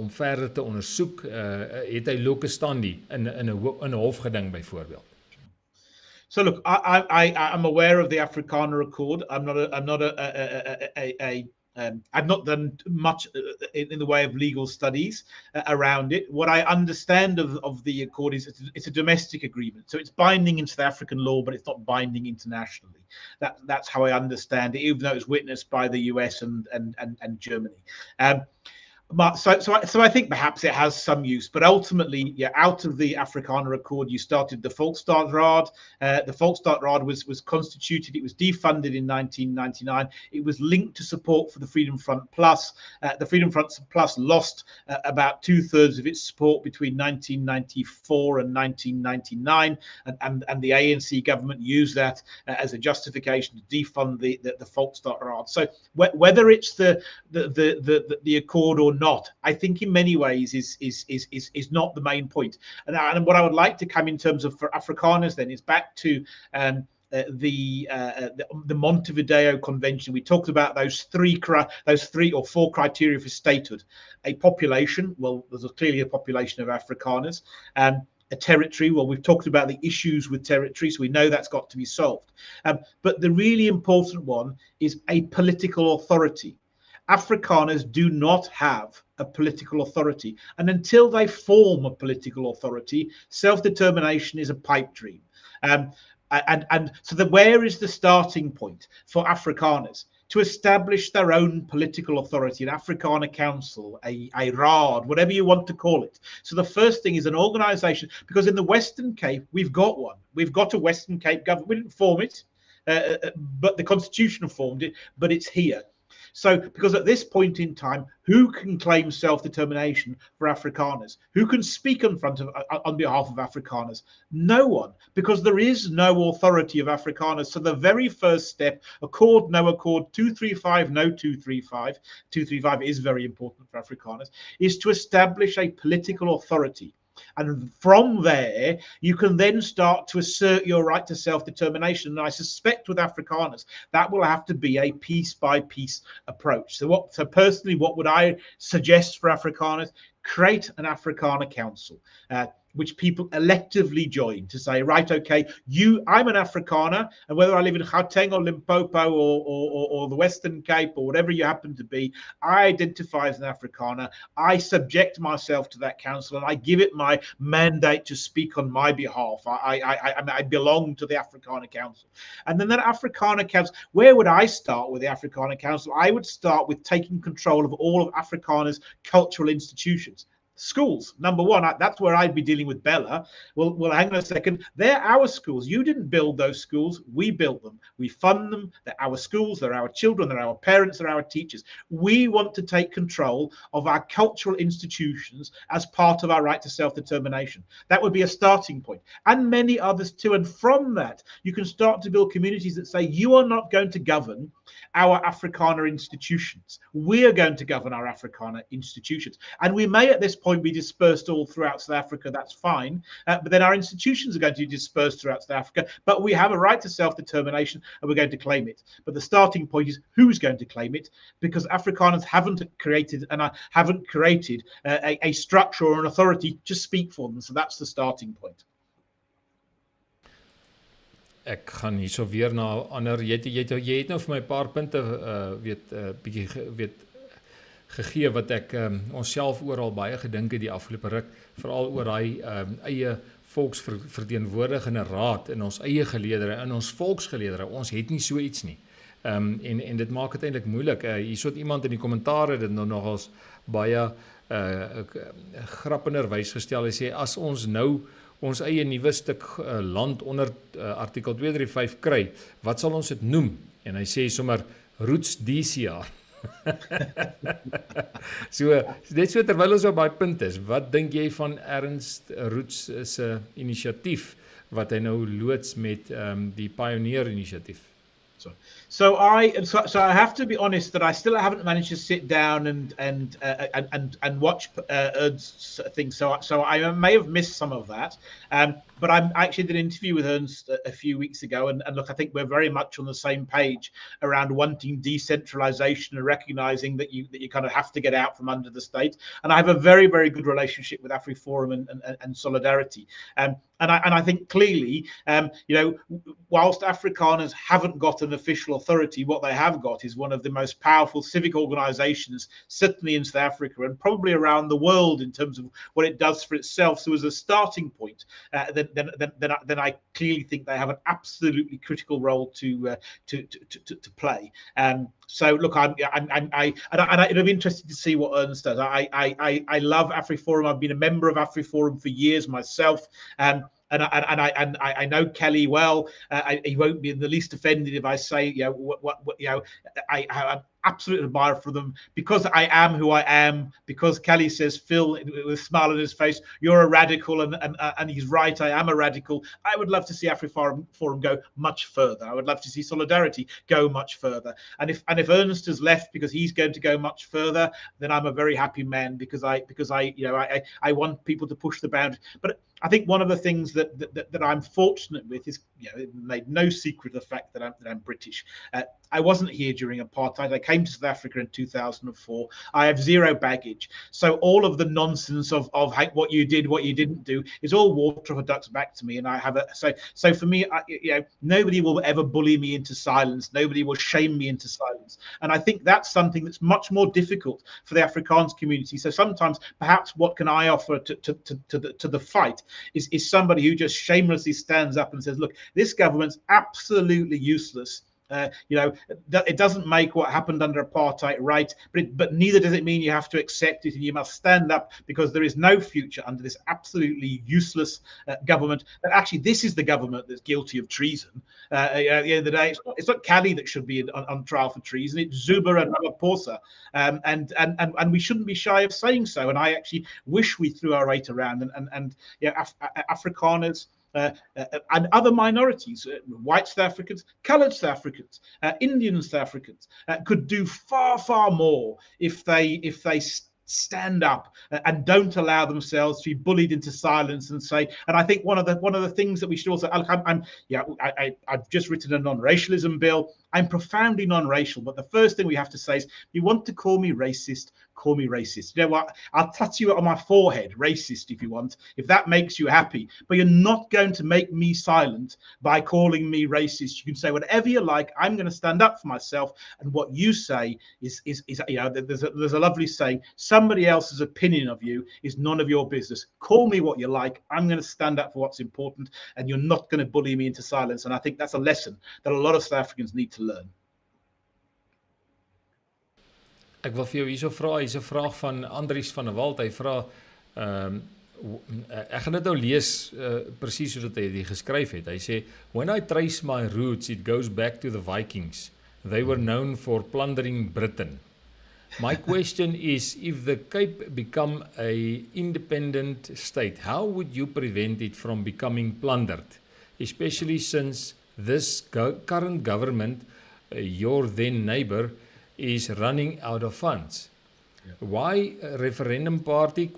verder te ondersoek? Het hy loke standi in 'n hofgeding byvoorbeeld? So look, I'm aware of the Afrikaner Accord. I've not done much in the way of legal studies around it. What I understand of the accord is it's a domestic agreement, so it's binding in South African law, but it's not binding internationally. That's how I understand it, even though it's witnessed by the US and Germany. So I think perhaps it has some use, but ultimately, yeah, out of the Afrikaner Accord, you started the Volksstaatsraad. The Volksstaatsraad was constituted. It was defunded in 1999. It was linked to support for the Freedom Front Plus. The Freedom Front Plus lost about 2/3 of its support between 1994 and 1999, and the ANC government used that as a justification to defund the Volksstaatsraad. So whether it's the accord or not, I think in many ways is not the main point. And what I would like to come in terms of for Afrikaners then is back to the Montevideo Convention. We talked about those three or four criteria for statehood: a population. Well, there's clearly a population of Afrikaners. A territory. Well, we've talked about the issues with territory, so we know that's got to be solved. But the really important one is a political authority. Afrikaners do not have a political authority. And until they form a political authority, self-determination is a pipe dream. And so where is the starting point for Afrikaners? To establish their own political authority, an Afrikaner council, a raad, whatever you want to call it. So the first thing is an organization, because in the Western Cape, we've got one. We've got a Western Cape government. We didn't form it, but the Constitution formed it, but it's here. So, because at this point in time, who can claim self-determination for Afrikaners? Who can speak on behalf of Afrikaners? No one, because there is no authority of Afrikaners. So the very first step, accord, no accord, 235, no 235, 235 is very important for Afrikaners, is to establish a political authority. And from there, you can then start to assert your right to self-determination. And I suspect with Afrikaners, that will have to be a piece-by-piece approach. So personally, what would I suggest for Afrikaners? Create an Afrikaner council, which people electively join to say, right, okay, I'm an Afrikaner, and whether I live in Gauteng or Limpopo or the Western Cape or whatever you happen to be, I identify as an Afrikaner. I subject myself to that council, and I give it my mandate to speak on my behalf. I belong to the Afrikaner Council. And then that Afrikaner Council, where would I start with the Afrikaner Council? I would start with taking control of all of Afrikaners' cultural institutions. Schools, number one, that's where I'd be dealing with Bella. Well, hang on a second. They're our schools. You didn't build those schools. We built them. We fund them. They're our schools. They're our children. They're our parents. They're our teachers. We want to take control of our cultural institutions as part of our right to self-determination. That would be a starting point, and many others too. And from that, you can start to build communities that say, you are not going to govern our Afrikaner institutions. We are going to govern our Afrikaner institutions. And we may at this point be dispersed all throughout South Africa, that's fine. But then our institutions are going to be dispersed throughout South Africa. But we have a right to self-determination and we're going to claim it. But the starting point is who's going to claim it, because Afrikaners haven't created a structure or an authority to speak for them. So that's the starting point. Ek gaan hierso weer na ander, jy het nou vir my 'n paar punte bietjie gegee wat ek onsself oral baie gedink het die afgelope ruk, veral oor daai eie volksverteenwoordigende raad in ons eie geleedere, in ons volksgeleedere. Ons het nie so iets nie. En dit maak dit eintlik moeilik. Hierso het iemand in die kommentaar dit nogals baie grappenderwys gestel. Hy sê as ons nou ons eie nuwe stuk land onder artikel 235 kry, wat sal ons dit noem? En hy sê sommer Roots DCA. So net so terwyl ons op daai punt is, wat dink jy van Ernst Roots se inisiatief wat hy nou loods met die Pioneer inisiatief? So I have to be honest that I still haven't managed to sit down and watch Ernst's things. So I may have missed some of that. But I actually did an interview with Ernst a few weeks ago, and look, I think we're very much on the same page around wanting decentralization and recognizing that you kind of have to get out from under the state. And I have a very, very good relationship with AfriForum and Solidarity. And I think clearly, whilst Afrikaners haven't got an official authority, what they have got is one of the most powerful civic organizations, certainly in South Africa and probably around the world in terms of what it does for itself. So as a starting point, then I clearly think they have an absolutely critical role to play. So look, it'll be interesting to see what Ernst does. I love AfriForum. I've been a member of AfriForum for years myself. And I know Kelly well. He won't be in the least offended if I say, I'm absolute admirer for them because I am who I am. Because Kelly says, Phil, with a smile on his face, you're a radical, and he's right. I am a radical. I would love to see AfriForum go much further. I would love to see Solidarity go much further. And if Ernst has left because he's going to go much further, then I'm a very happy man because I want people to push the boundary. But I think one of the things that I'm fortunate with is, it made no secret of the fact that I'm British. I wasn't here during apartheid. I came to South Africa in 2004. I have zero baggage. So all of the nonsense of what you did, what you didn't do is all water off a duck's back to me. And I have so for me, nobody will ever bully me into silence. Nobody will shame me into silence. And I think that's something that's much more difficult for the Afrikaans community. So sometimes perhaps what can I offer to the fight is somebody who just shamelessly stands up and says, look, this government's absolutely useless. It doesn't make what happened under apartheid right, but neither does it mean you have to accept it, and you must stand up because there is no future under this absolutely useless government. But actually, this is the government that's guilty of treason. At the end of the day, it's not Kali that should be on trial for treason. It's Zuba and Ramaphosa, and we shouldn't be shy of saying so. And I actually wish we threw our weight around and Afrikaners. And other minorities, white South Africans, coloured South Africans, Indian South Africans, could do far, far more if they stand up and don't allow themselves to be bullied into silence and say. And I think one of the things that we should also. I've just written a non-racialism bill. I'm profoundly non-racial, but the first thing we have to say is, you want to call me racist, call me racist. You know what? I'll tattoo it on my forehead, racist, if you want, if that makes you happy. But you're not going to make me silent by calling me racist. You can say whatever you like. I'm going to stand up for myself. And what you say is there's a lovely saying, somebody else's opinion of you is none of your business. Call me what you like. I'm going to stand up for what's important, and you're not going to bully me into silence. And I think that's a lesson that a lot of South Africans need to learn. Ek wil vir jou hierso vra, hier's 'n vraag van Andries van der Walt. Hy vra ek gaan dit nou lees presies soos dit hy geskryf het. Hy sê, when I trace my roots, it goes back to the Vikings. They were known for plundering Britain. My question is, if the Cape become a independent state, how would you prevent it from becoming plundered? Especially since this current government, your then neighbor, is running out of funds. Yeah. Why Referendum Party, ?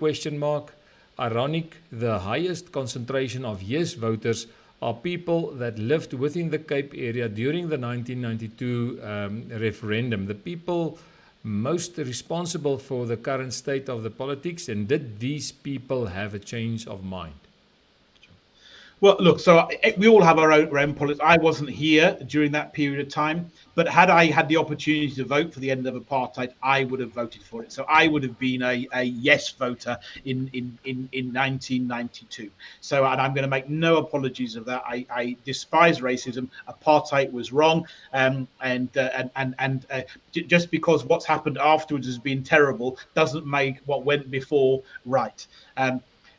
Ironic, the highest concentration of yes voters are people that lived within the Cape area during the 1992 referendum. The people most responsible for the current state of the politics, and did these people have a change of mind? Well, look, so we all have our own politics. I wasn't here during that period of time, but had I had the opportunity to vote for the end of apartheid, I would have voted for it. So I would have been a yes voter in 1992. So, and I'm going to make no apologies of that. I despise racism. Apartheid was wrong, and just because what's happened afterwards has been terrible doesn't make what went before right.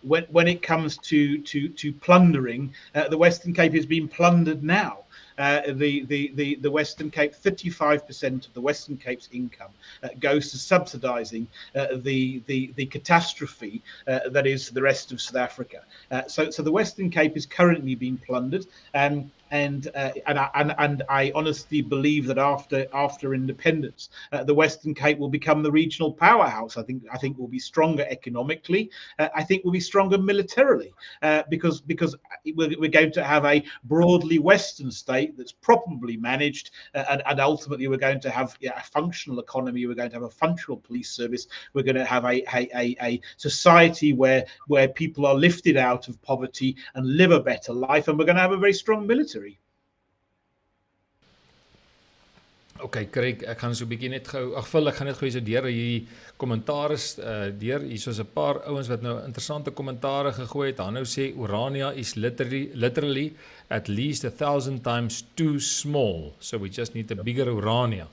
when it comes to plundering, the Western Cape is being plundered now. The Western Cape, 35% of the Western Cape's income goes to subsidising the catastrophe that is the rest of South Africa. So the Western Cape is currently being plundered, and I honestly believe that after independence, the Western Cape will become the regional powerhouse. I think we'll be stronger economically. I think we'll be stronger militarily, because we're going to have a broadly Western state that's properly managed, and ultimately we're going to have a functional economy. We're going to have a functional police service. We're going to have a society where people are lifted out of poverty and live a better life, and we're going to have a very strong military. Okay, Craig, ek gaan so 'n bietjie net gou, ek gaan net gou so deur hierdie kommentare deur. Hier is 'n paar ouens wat nou interessante kommentare gegooi het. Hannou sê Urania is literally at least 1,000 times too small, so we just need a bigger Urania.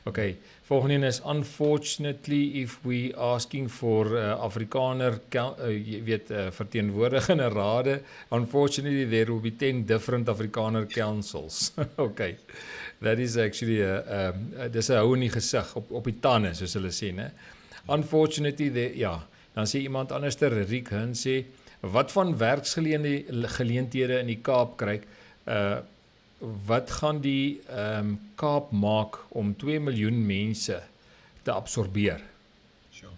Okay, volgende een is unfortunately if we asking for Afrikaner jy weet verteenwoordigende rade, unfortunately there will be 10 different Afrikaner councils. Okay, that is actually dis 'n hou in die gesig op die tande soos hulle sê, né? Unfortunately dan sê iemand anderster, Riek Hun sê, wat van werksgeleenthede in die Kaap kry, wat gaan die Kaap maak om 2 miljoen mense te absorbeer? Sure.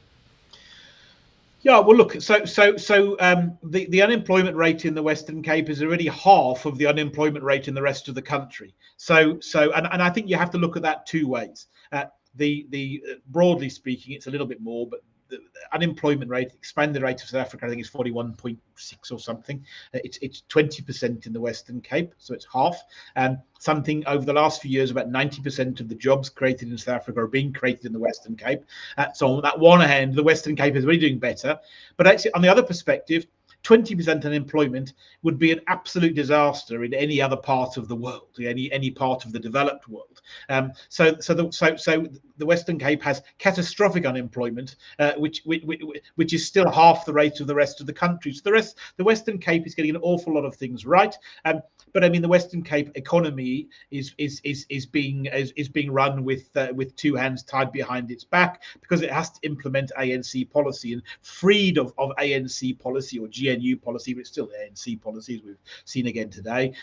Yeah, well, look, the unemployment rate in the Western Cape is already half of the unemployment rate in the rest of the country. And I think you have to look at that two ways. Broadly speaking, it's a little bit more, but the unemployment rate, expanded rate of South Africa, I think is 41.6 or something. It's 20% in the Western Cape, so it's half. Something over the last few years, about 90% of the jobs created in South Africa are being created in the Western Cape. So on that one hand, the Western Cape is really doing better. But actually, on the other perspective, 20% unemployment would be an absolute disaster in any other part of the world, any part of the developed world. So the Western Cape has catastrophic unemployment, which is still half the rate of the rest of the country. So the Western Cape is getting an awful lot of things right. But I mean, the Western Cape economy is being run with two hands tied behind its back, because it has to implement ANC policy, and freed of ANC policy or GNU policy, but it's still ANC policy, as we've seen again today.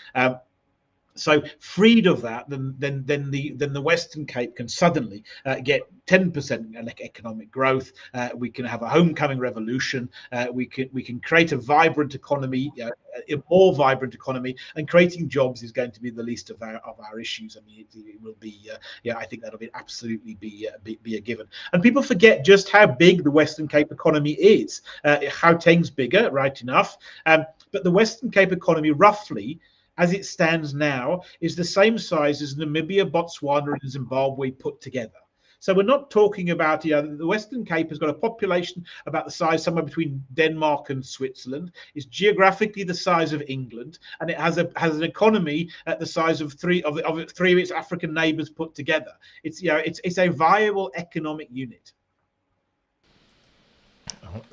So freed of that, then the Western Cape can suddenly get 10% economic growth. We can have a homecoming revolution. We can create a vibrant economy, a more vibrant economy, and creating jobs is going to be the least of our issues. I mean, it will be. I think that'll absolutely be a given. And people forget just how big the Western Cape economy is. Gauteng's bigger, right enough, but the Western Cape economy, roughly, as it stands now, is the same size as Namibia, Botswana, and Zimbabwe put together. So we're not talking about, the Western Cape has got a population about the size somewhere between Denmark and Switzerland. It's geographically the size of England, and it has an economy at the size of three of its African neighbours put together. It's a viable economic unit.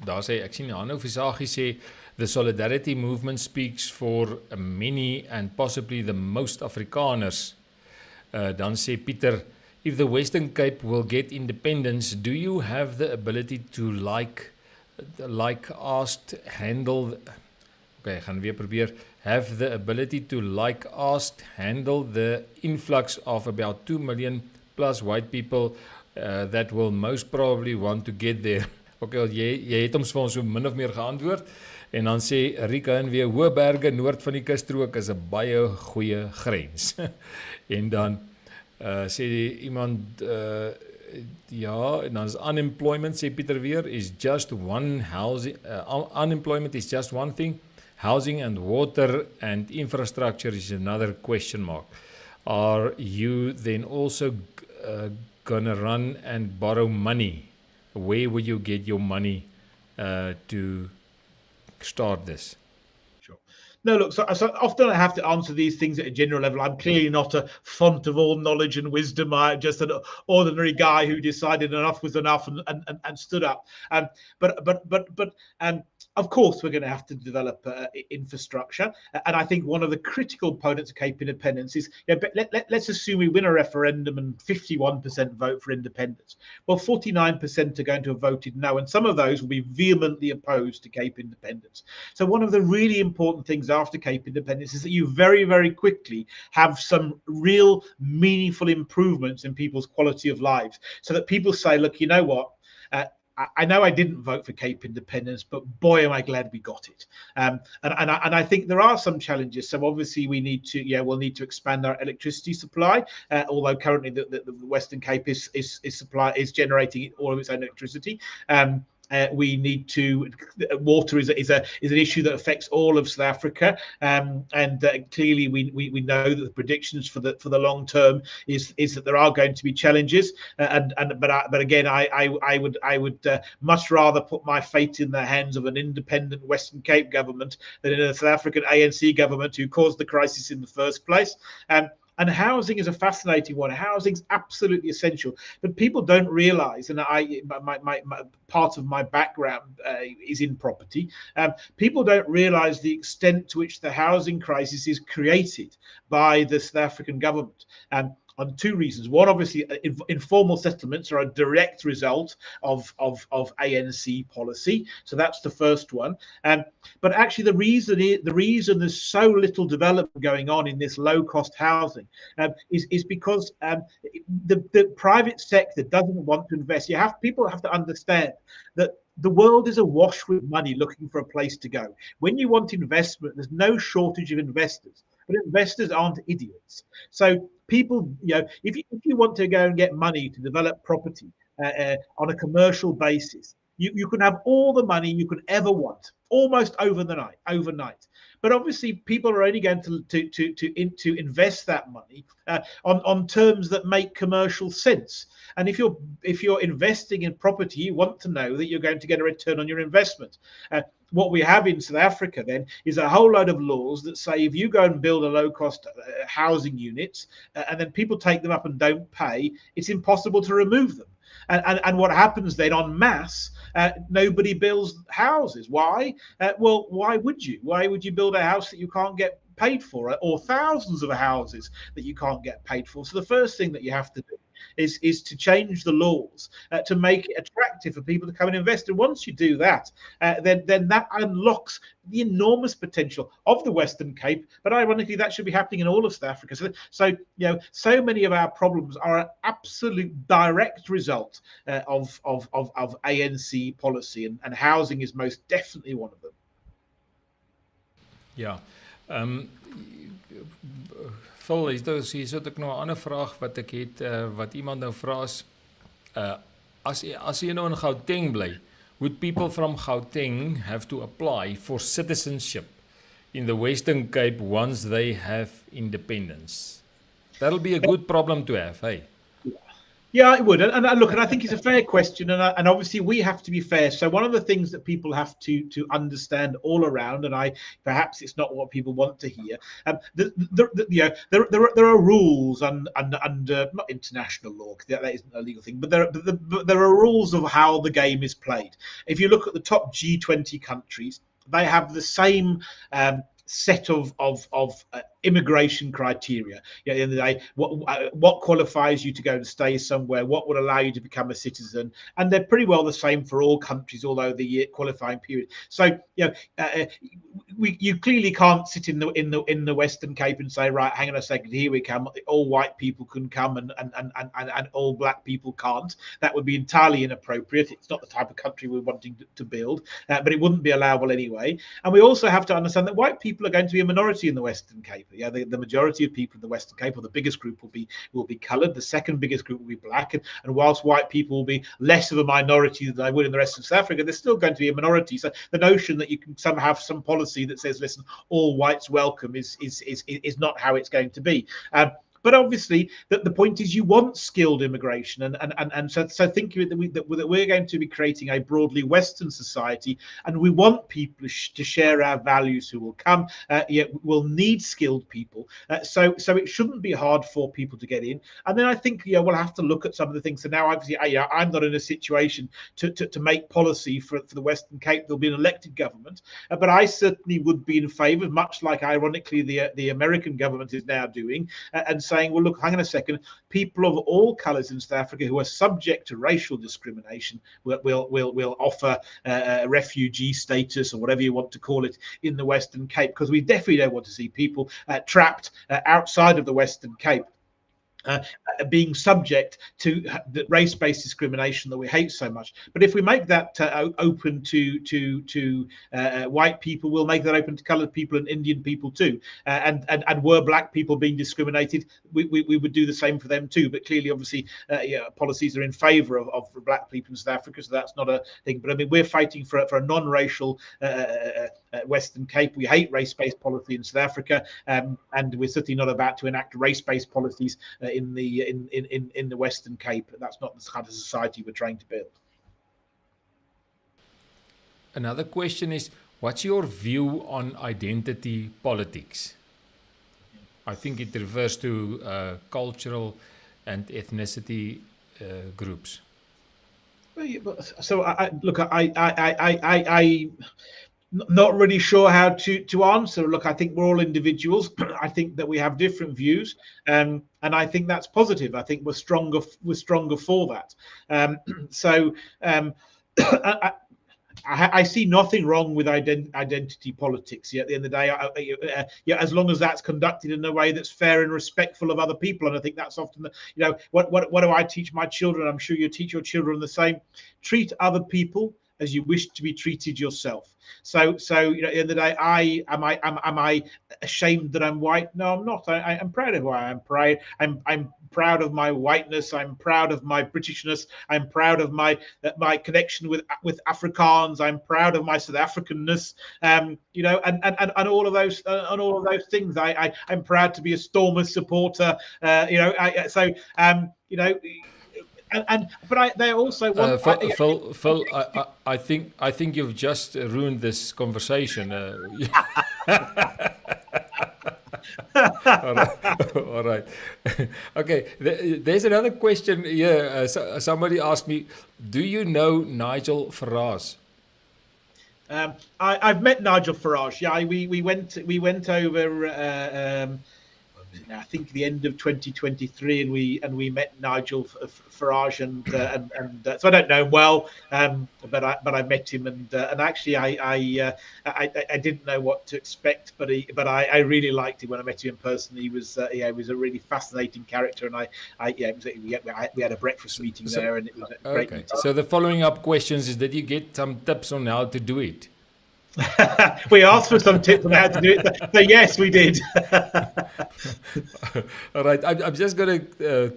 Daar sê ek sien Hanno Visagie sê the solidarity movement speaks for many and possibly the most Afrikaners. Dan sê Pieter, if the Western Cape will get independence, do you have the ability to have the ability to handle the influx of about 2 million plus white people that will most probably want to get there? Okay, jy het ons vir ons so min of meer geantwoord. En dan sê Rika en weer, Hoëberge, noord van die kusstrook is 'n baie goeie grens. En dan sê iemand, en dan is unemployment, sê Pieter weer, is just one housing, unemployment is just one thing, housing and water and infrastructure is another question mark. Are you then also gonna run and borrow money? Where will you get your money to start this? Sure. No, look, so often I have to answer these things at a general level. I'm clearly not a font of all knowledge and wisdom. I'm just an ordinary guy who decided enough was enough and stood up. But Of course, we're going to have to develop infrastructure. And I think one of the critical components of Cape independence is, let's assume we win a referendum and 51% vote for independence. Well, 49% are going to have voted no, and some of those will be vehemently opposed to Cape independence. So one of the really important things after Cape independence is that you very, very quickly have some real meaningful improvements in people's quality of lives, so that people say, look, you know what? I know I didn't vote for Cape independence, but boy, am I glad we got it. And I think there are some challenges. So obviously we'll need to expand our electricity supply. Although currently the Western Cape is generating all of its own electricity. We need to. Water is an issue that affects all of South Africa, and clearly we know that the predictions for the long term is that there are going to be challenges. But again, I would much rather put my fate in the hands of an independent Western Cape government than in a South African ANC government who caused the crisis in the first place. And housing is a fascinating one. Housing's absolutely essential, but people don't realise, and my part of my background is in property. People don't realise the extent to which the housing crisis is created by the South African government. On two reasons. One, obviously, informal settlements are a direct result of ANC policy. So that's the first one. But actually, the reason there's so little development going on in this low-cost housing is because the private sector doesn't want to invest. People have to understand that the world is awash with money looking for a place to go. When you want investment, there's no shortage of investors. But investors aren't idiots. So people, if you want to go and get money to develop property on a commercial basis, you can have all the money you could ever want, almost overnight. But obviously, people are only going to invest that money on terms that make commercial sense. And if you're investing in property, you want to know that you're going to get a return on your investment. What we have in South Africa then is a whole load of laws that say if you go and build a low-cost housing units and then people take them up and don't pay, it's impossible to remove them. And what happens then en masse, nobody builds houses. Why? Well, why would you? Why would you build a house that you can't get paid for, or thousands of houses that you can't get paid for? So the first thing that you have to do is to change the laws to make it attractive for people to come and invest. And once you do that, then that unlocks the enormous potential of the Western Cape. But ironically, that should be happening in all of South Africa. So many of our problems are an absolute direct result of ANC policy, and housing is most definitely one of them. Ja. Phil, hier sit ek nou 'n ander vraag wat ek het, wat iemand nou vra is, as jy nou in Gauteng bly, would people from Gauteng have to apply for citizenship in the Western Cape once they have independence? That'll be a good problem to have, hey? Yeah, it would. And look, and I think it's a fair question. And obviously we have to be fair. So one of the things that people have to understand all around, and perhaps it's not what people want to hear, there are rules under not international law, because that isn't a legal thing, but there are rules of how the game is played. If you look at the top G20 countries, they have the same set of immigration criteria. At the end of the day, what qualifies you to go and stay somewhere, what would allow you to become a citizen, and they're pretty well the same for all countries, although the qualifying period. So you clearly can't sit in the Western Cape and say, right, hang on a second, here we come, all white people can come and all black people can't. That would be entirely inappropriate. It's not the type of country we're wanting to build, but it wouldn't be allowable anyway. And we also have to understand that white people are going to be a minority in the Western Cape. The majority of people in the Western Cape, or the biggest group, will be coloured. The second biggest group will be black, and whilst white people will be less of a minority than they would in the rest of South Africa, they're still going to be a minority. So the notion that you can somehow have some policy that says, listen, all whites welcome is not how it's going to be. But obviously, the point is you want skilled immigration, and so think of it that we're going to be creating a broadly Western society, and we want people to share our values who will come. Yet we'll need skilled people. So it shouldn't be hard for people to get in. And then I think we'll have to look at some of the things. So now, obviously, I'm not in a situation to make policy for the Western Cape. There'll be an elected government, but I certainly would be in favour, much like ironically the American government is now doing, and saying, well, look, hang on a second, people of all colours in South Africa who are subject to racial discrimination will offer refugee status, or whatever you want to call it, in the Western Cape, because we definitely don't want to see people trapped outside of the Western Cape. Being subject to the race-based discrimination that we hate so much. But if we make that open to white people, we'll make that open to coloured people and Indian people too. And were black people being discriminated, we would do the same for them too. But clearly, obviously, policies are in favour of black people in South Africa, so that's not a thing. But I mean, we're fighting for a non-racial Western Cape. We hate race-based policy in South Africa, and we're certainly not about to enact race-based policies in the Western Cape. That's not the kind of society we're trying to build. Another question is, what's your view on identity politics? I think it refers to cultural and ethnicity groups. So I not really sure how to answer. Look, I think we're all individuals. I think that we have different views, and I think that's positive. I think we're stronger for that. I see nothing wrong with identity politics. At the end of the day, as long as that's conducted in a way that's fair and respectful of other people, and I think that's often what do I teach my children? I'm sure you teach your children the same. Treat other people as you wish to be treated yourself. So at the end of the day, am I ashamed that I'm white? No, I'm not. I'm proud of who I am. I'm proud of my whiteness. I'm proud of my Britishness. I'm proud of my connection with Afrikaans. I'm proud of my South Africanness. And all of those things. I'm proud to be a Stormers supporter. But they also want. Phil, I think you've just ruined this conversation. All right. Okay. There's another question here. Somebody asked me, do you know Nigel Farage? I've met Nigel Farage. Yeah, we went over. I think the end of 2023, and we met Nigel Farage, and so I don't know him well, but I met him, and actually I didn't know what to expect, but I really liked him when I met him in person. He was he was a really fascinating character, and we had a breakfast meeting there, and it was a great meeting. So the following up questions is, did you get some tips on how to do it? We asked for some tips on how to do it, so yes, we did. All right, I'm just going to,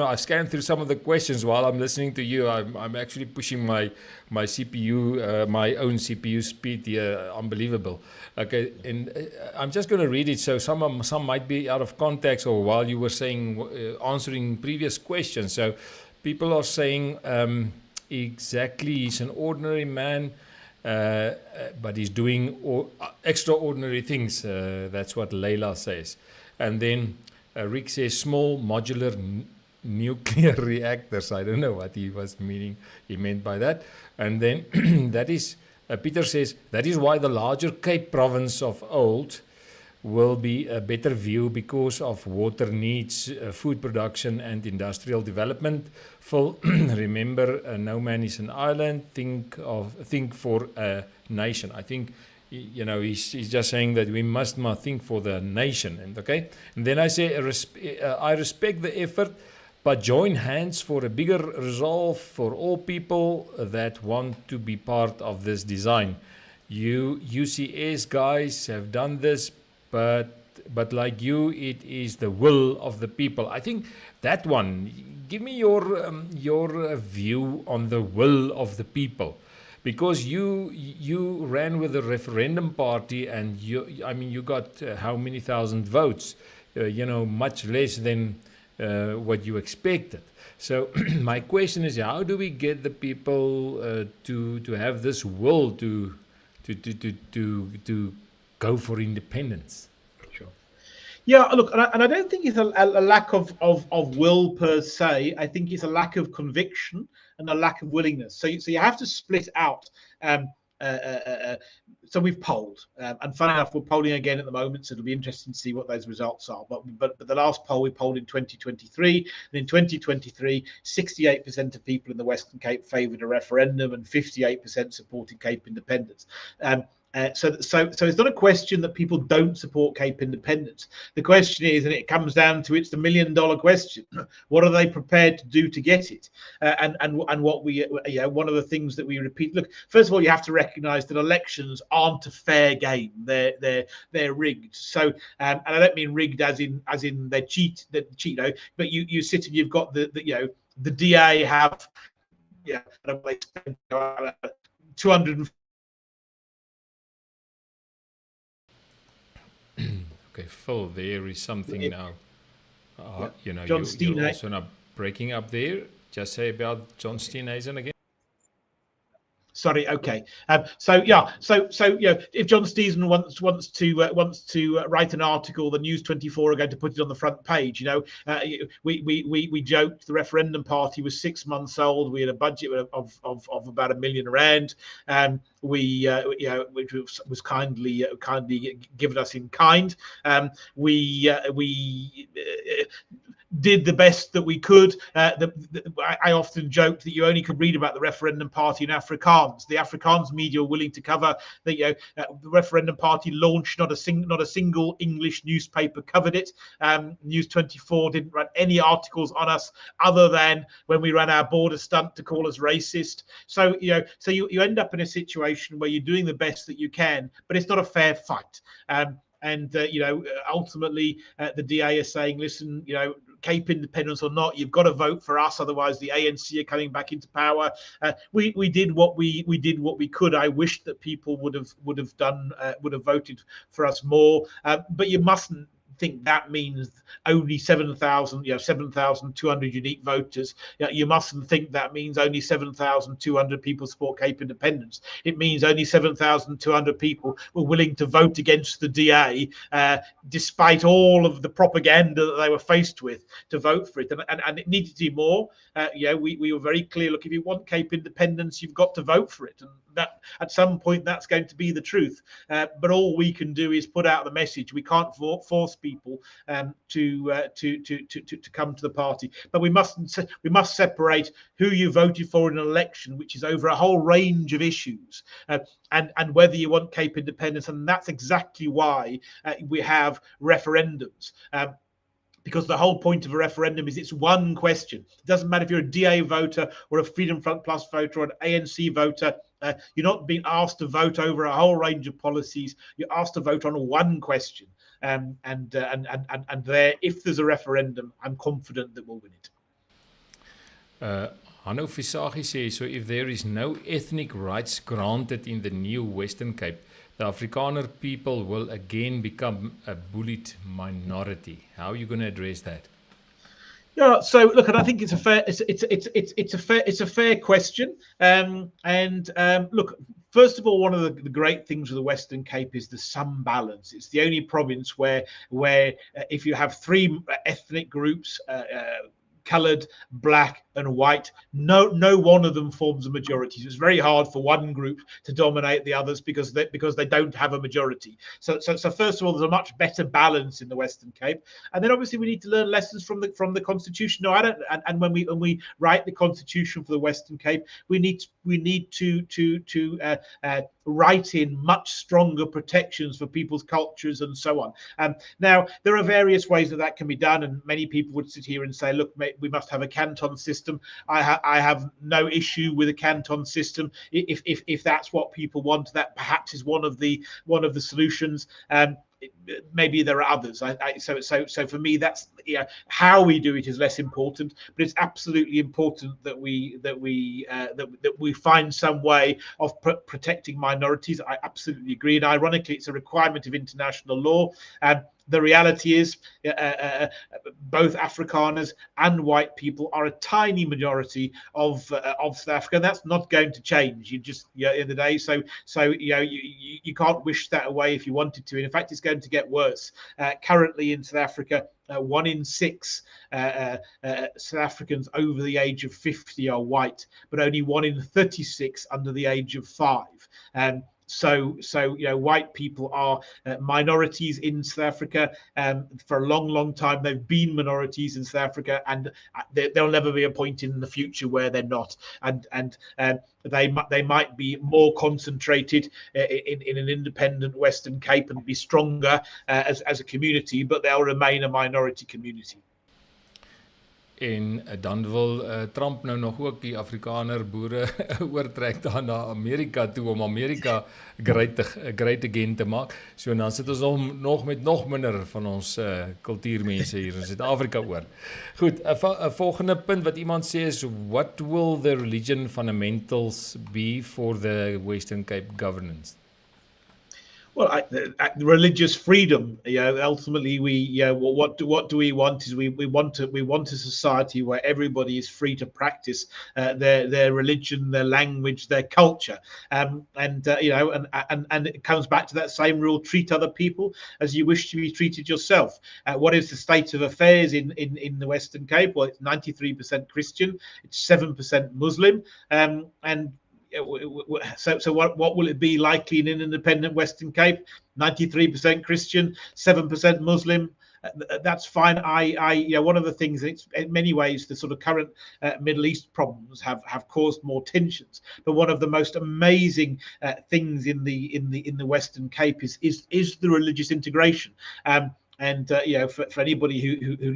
I scanned through some of the questions while I'm listening to you. I'm actually pushing my CPU, my own CPU speed here, unbelievable. Okay, and I'm just going to read it. So some might be out of context, or while you were saying answering previous questions. So people are saying exactly, he's an ordinary man. But he's doing extraordinary things. That's what Leila says. And then Rick says small modular nuclear reactors. I don't know what he meant by that. And then that is, Peter says, that is why the larger Cape province of old will be a better view because of water needs, food production and industrial development. Phil, remember, no man is an island. Think for a nation. I think, he's just saying that we must think for the nation. And then I say, I respect the effort, but join hands for a bigger resolve for all people that want to be part of this design. You UCS guys have done this, but like you, it is the will of the people. I think that one. Give me your view on the will of the people, because you ran with the Referendum Party, and you got how many thousand votes? much less than what you expected. So my question is, how do we get the people to have this will to go for independence? Sure. Yeah, look, and I don't think it's a lack of will per se. I think it's a lack of conviction and a lack of willingness. So you have to split out. So we've polled, and funny enough, we're polling again at the moment, so it'll be interesting to see what those results are. But the last poll we polled in 2023, and in 2023, 68% of people in the Western Cape favoured a referendum, and 58% supported Cape independence. So it's not a question that people don't support Cape independence. The question is, and it comes down to, it's the $1 million question: what are they prepared to do to get it? And what we, one of the things that we repeat. Look, first of all, you have to recognise that elections aren't a fair game. They're rigged. So, and I don't mean rigged as in they cheat, but you sit and you've got the DA have, I don't know, they spend 200. Okay, Phil, there is something now. You're also not breaking up there. Just say about John Steenhuisen again. Sorry. Okay. So if John Steenhuisen wants to write an article, the News 24 are going to put it on the front page. We joked the Referendum Party was 6 months old. We had a budget of about R1 million, which was kindly given us in kind. We did the best that we could. I often joked that you only could read about the Referendum Party in Afrikaans. The Afrikaans media were willing to cover the Referendum Party launched. Not a single English newspaper covered it. News 24 didn't run any articles on us other than when we ran our border stunt to call us racist. So you end up in a situation where you're doing the best that you can, but it's not a fair fight. Ultimately, the DA is saying, listen, Cape independence or not, you've got to vote for us, otherwise the ANC are coming back into power. We did what we could. I wish that people would have voted for us more, but you mustn't think that means only 7,200 unique voters. You mustn't think that means only 7,200 people support Cape independence. It means only 7,200 people were willing to vote against the DA, despite all of the propaganda that they were faced with, to vote for it. And it needed to be more. We were very clear. Look, if you want Cape independence, you've got to vote for it. And that at some point that's going to be the truth. But all we can do is put out the message. We can't force people to come to the party. But we must separate who you voted for in an election, which is over a whole range of issues, and whether you want Cape independence. And that's exactly why we have referendums. Because the whole point of a referendum is it's one question. It doesn't matter if you're a DA voter or a Freedom Front Plus voter or an ANC voter. You're not being asked to vote over a whole range of policies. You're asked to vote on one question. And there, if there's a referendum, I'm confident that we'll win it. Hanno Visagi says, so if there is no ethnic rights granted in the new Western Cape, the Afrikaner people will again become a bullied minority. How are you going to address that? Yeah, so look, and I think it's a fair question. Look, first of all, one of the great things of the Western Cape is the some balance. It's the only province where if you have three ethnic groups, coloured, black, and white, no one of them forms a majority. So it's very hard for one group to dominate the others because they don't have a majority. So first of all, there's a much better balance in the Western Cape, and then obviously we need to learn lessons from the Constitution. No, I don't. And when we write the Constitution for the Western Cape, we need to write in much stronger protections for people's cultures and so on. Now there are various ways that can be done, and many people would sit here and say, look, we must have a canton system. I have no issue with a canton system if that's what people want. That perhaps is one of the solutions. Maybe there are others. So for me, that's how we do it is less important, but it's absolutely important that we find some way of protecting minorities. I absolutely agree, and ironically, it's a requirement of international law. The reality is both Afrikaners and white people are a tiny minority of South Africa, and that's not going to change. You just, in the day, so you can't wish that away if you wanted to. And in fact, it's going to get worse. Currently in South Africa, 1 in 6 South Africans over the age of 50 are white, but only 1 in 36 under the age of 5. So white people are minorities in South Africa. For a long time, they've been minorities in South Africa, and there'll never be a point in the future where they're not. And they might be more concentrated in an independent Western Cape and be stronger as a community, but they'll remain a minority community. En dan wil Trump nou nog ook die Afrikaner boere oortrek dan na Amerika toe om Amerika great again te maak. So dan sit ons nog met nog minder van ons kultuurmense hier in Suid-Afrika oor. Goed, 'n volgende punt wat iemand sê is, what will the religion fundamentals be for the Western Cape governance? Well, religious freedom. Ultimately, what do we want? Is we want a society where everybody is free to practice their religion, their language, their culture, and it comes back to that same rule: treat other people as you wish to be treated yourself. What is the state of affairs in the Western Cape? Well, it's 93% Christian, it's 7% Muslim, and so what will it be likely in an independent Western Cape? 93% Christian, 7% Muslim. That's fine. One of the things, it's in many ways the sort of current Middle East problems have caused more tensions. But one of the most amazing things in the Western Cape is the religious integration. And for anybody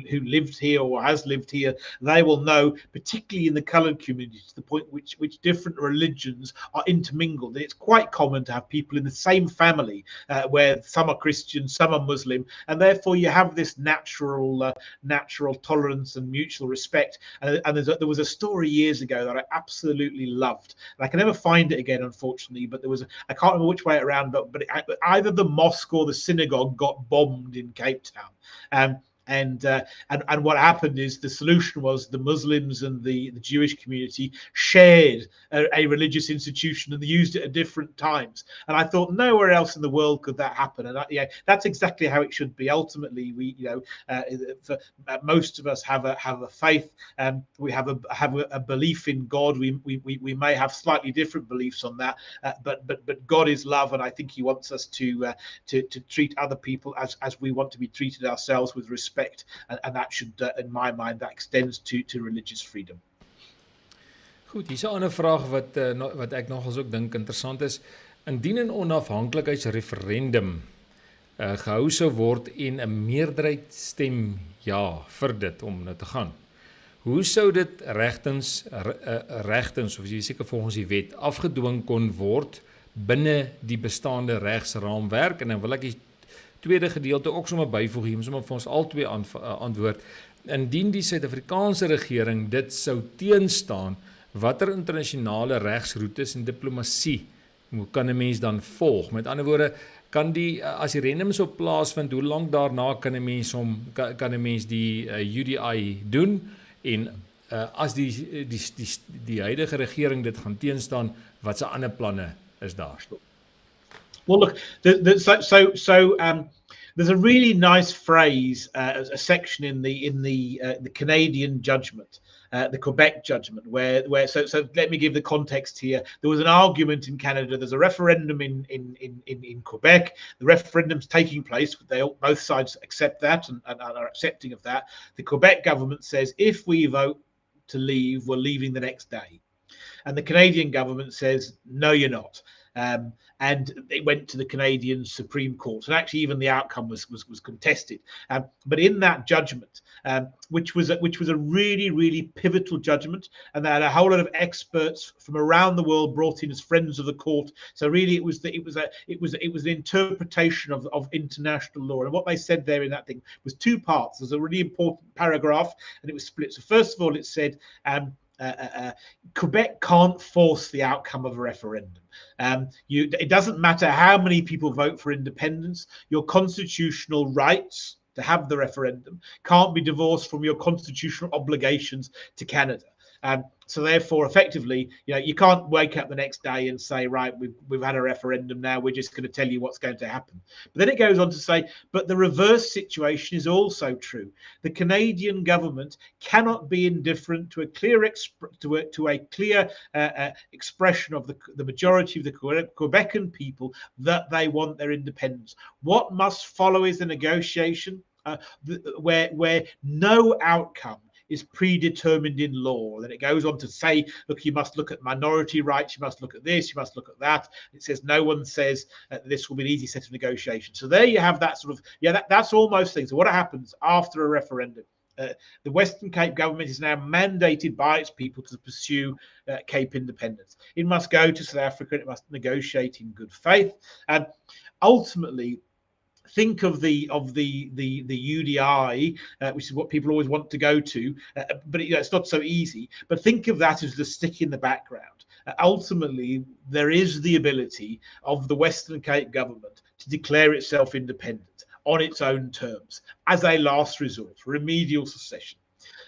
who lives here or has lived here, they will know, particularly in the coloured community, to the point which different religions are intermingled. And it's quite common to have people in the same family where some are Christian, some are Muslim, and therefore you have this natural tolerance and mutual respect. And there was a story years ago that I absolutely loved. And I can never find it again, unfortunately. But I can't remember which way around, but either the mosque or the synagogue got bombed in Cape Town. And what happened is the solution was the Muslims and the Jewish community shared a religious institution, and they used it at different times. And I thought nowhere else in the world could that happen. And that's exactly how it should be. Ultimately, most of us have a faith, we have a belief in God. We may have slightly different beliefs on that, but God is love, and I think He wants us to treat other people as we want to be treated ourselves, with respect. And that should, in my mind, that extends to religious freedom. Goed, hier's 'n ander vraag wat ek nogals ook dink interessant is. Indien 'n onafhanklikheidsreferendum gehou sou word en 'n meerderheid stem ja vir dit om nou te gaan, hoe sou dit regtens of jy seker volgens die wet afgedwing kon word binne die bestaande regsraamwerk? En dan wil ek die tweede gedeelte ook sommer byvoeg hier, sommer vir ons albei antwoord. Indien die Suid-Afrikaanse regering dit sou teenstaan, watter internasionale regsroetes en diplomatie kan 'n mens dan volg? Met ander woorde, as die referendum sou plaasvind, hoe lank daarna kan 'n mens die UDI doen? En as die huidige regering dit gaan teenstaan, wat se ander planne is daar? Well, look, there's a really nice phrase, a section in the Canadian judgment, the Quebec judgment, where so let me give the context here. There was an argument in Canada. There's a referendum in Quebec. The referendum's taking place. Both sides accept that and are accepting of that. The Quebec government says, if we vote to leave, we're leaving the next day. And the Canadian government says, no, you're not. And it went to the Canadian Supreme Court, and actually even the outcome was contested. But in that judgment, which was a really, really pivotal judgment, and they had a whole lot of experts from around the world brought in as friends of the court. So really, it was an interpretation of international law. And what they said there in that thing was two parts. There's a really important paragraph, and it was split. So first of all, it said, Quebec can't force the outcome of a referendum. It doesn't matter how many people vote for independence, your constitutional rights to have the referendum can't be divorced from your constitutional obligations to Canada. So therefore, effectively, you can't wake up the next day and say, right, we've had a referendum now, we're just going to tell you what's going to happen. But then it goes on to say, but the reverse situation is also true. The Canadian government cannot be indifferent to a clear expression of the majority of the Quebecan people that they want their independence. What must follow is a negotiation where no outcome is predetermined in law. Then it goes on to say, look, you must look at minority rights, you must look at this, you must look at that. It says no one says this will be an easy set of negotiations. So there you have that sort of, that's almost things. So what happens after a referendum? The Western Cape government is now mandated by its people to pursue Cape independence. It must go to South Africa, it must negotiate in good faith, and ultimately think of the UDI, which is what people always want to go to, but it's not so easy. But think of that as the stick in the background. Ultimately, there is the ability of the Western Cape government to declare itself independent on its own terms as a last resort, remedial secession.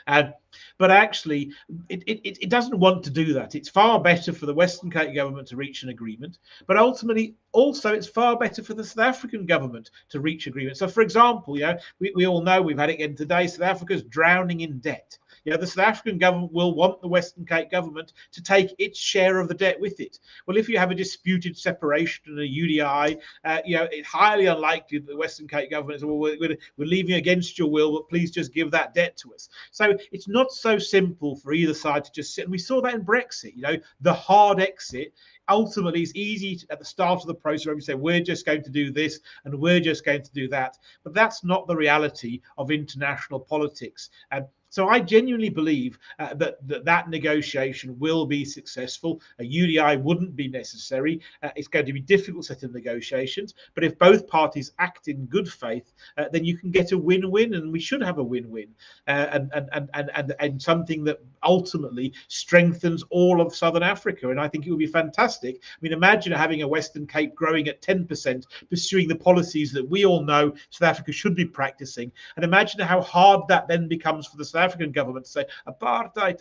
But actually, it doesn't want to do that. It's far better for the Western Cape government to reach an agreement, but ultimately, also, it's far better for the South African government to reach agreement. So, for example, we all know, we've had it again today, South Africa's drowning in debt. The South African government will want the Western Cape government to take its share of the debt with it. Well, if you have a disputed separation and a UDI, it's highly unlikely that the Western Cape government says, well, we're leaving against your will, but please just give that debt to us. So it's not so simple for either side to just sit. And we saw that in Brexit, the hard exit. Ultimately, it's easy at the start of the process where we say, we're just going to do this and we're just going to do that. But that's not the reality of international politics. So I genuinely believe that negotiation will be successful. A UDI wouldn't be necessary. It's going to be a difficult set of negotiations. But if both parties act in good faith, then you can get a win-win, and we should have a win-win, and something that ultimately strengthens all of Southern Africa. And I think it would be fantastic. I mean, imagine having a Western Cape growing at 10%, pursuing the policies that we all know South Africa should be practicing. And imagine how hard that then becomes for the South African government to say, apartheid.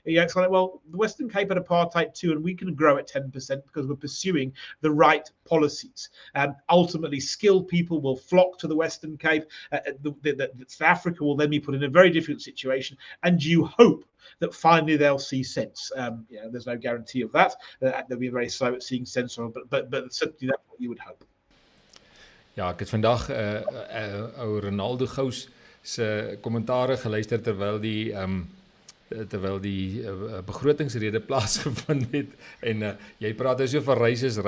It's like, well, the Western Cape had apartheid too, and we can grow at 10% because we're pursuing the right policies. Ultimately, skilled people will flock to the Western Cape. South Africa will then be put in a very different situation, and you hope that finally they'll see sense. There's no guarantee of that. They'll be very slow at seeing sense, but certainly that's what you would hope. Ja, ek het vandag ou Ronaldo Gous se kommentare geluister terwyl die begrotingsrede plaasgevind het, en jy praat so van reises,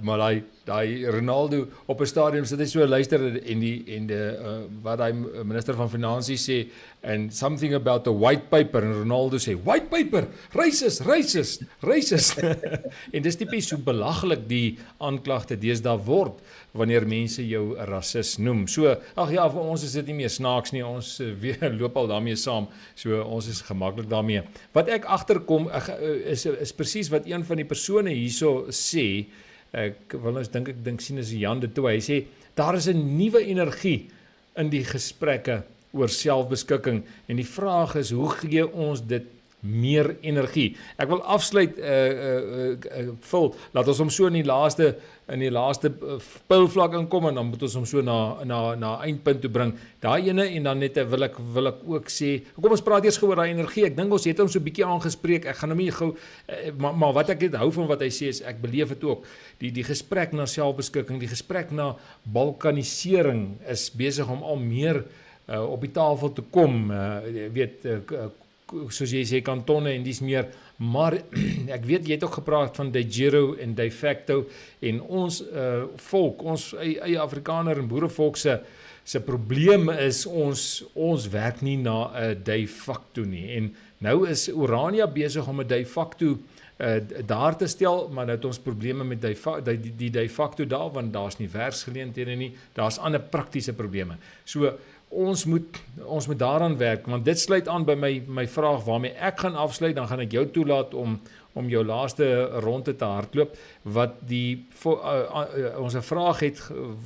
maar daai Ronaldo op 'n stadium sit hy so luister en wat hy minister van Finansies sê, and something about the white paper, en Ronaldo sê white paper, racist. En dis tipies so belaglik die aanklagte deesdae word wanneer mense jou 'n rasis noem. So, vir ons is dit nie meer snaaks nie, ons weer loop al daarmee saam, so ons is gemaklik daarmee. Wat ek agterkom is presies wat een van die persone hierso sê. Ek dink sien is Jan de Tooy. Hy sê daar is 'n nuwe energie in die gesprekke oor selfbeskikking, en die vraag is, hoe gee ons dit meer energie? Ek wil afsluit vul, laat ons hom so in die laaste pylvlak inkom, en dan moet ons hom so na eindpunt toe bring. Daai ene, en dan net wil ek ook sê, kom ons praat eers oor daai energie. Ek dink ons het hom so 'n bietjie aangespreek. Ek gaan hom nie gou, maar wat ek net hou van wat hy sê is, ek beleef dit ook, die gesprek na selfbeskikking, die gesprek na balkanisering is besig om al meer op die tafel te kom, soos jy sê, kantone en dis meer, maar ek weet, jy het ook gepraat van de jure en de facto, en ons volk, ons eie Afrikaner en boerevolk se probleem is, ons werk nie na 'n de facto nie, en nou is Orania besig om 'n de facto daar te stel, maar nou het ons probleme met die de facto daar, want daar's nie werksgeleenthede nie, daar's ander praktiese probleme. So, ons moet daaraan werk, want dit sluit aan by my vraag waarmee ek gaan afsluit, dan gaan ek jou toelaat om jou laaste ronde te hardloop, wat ons 'n vraag het,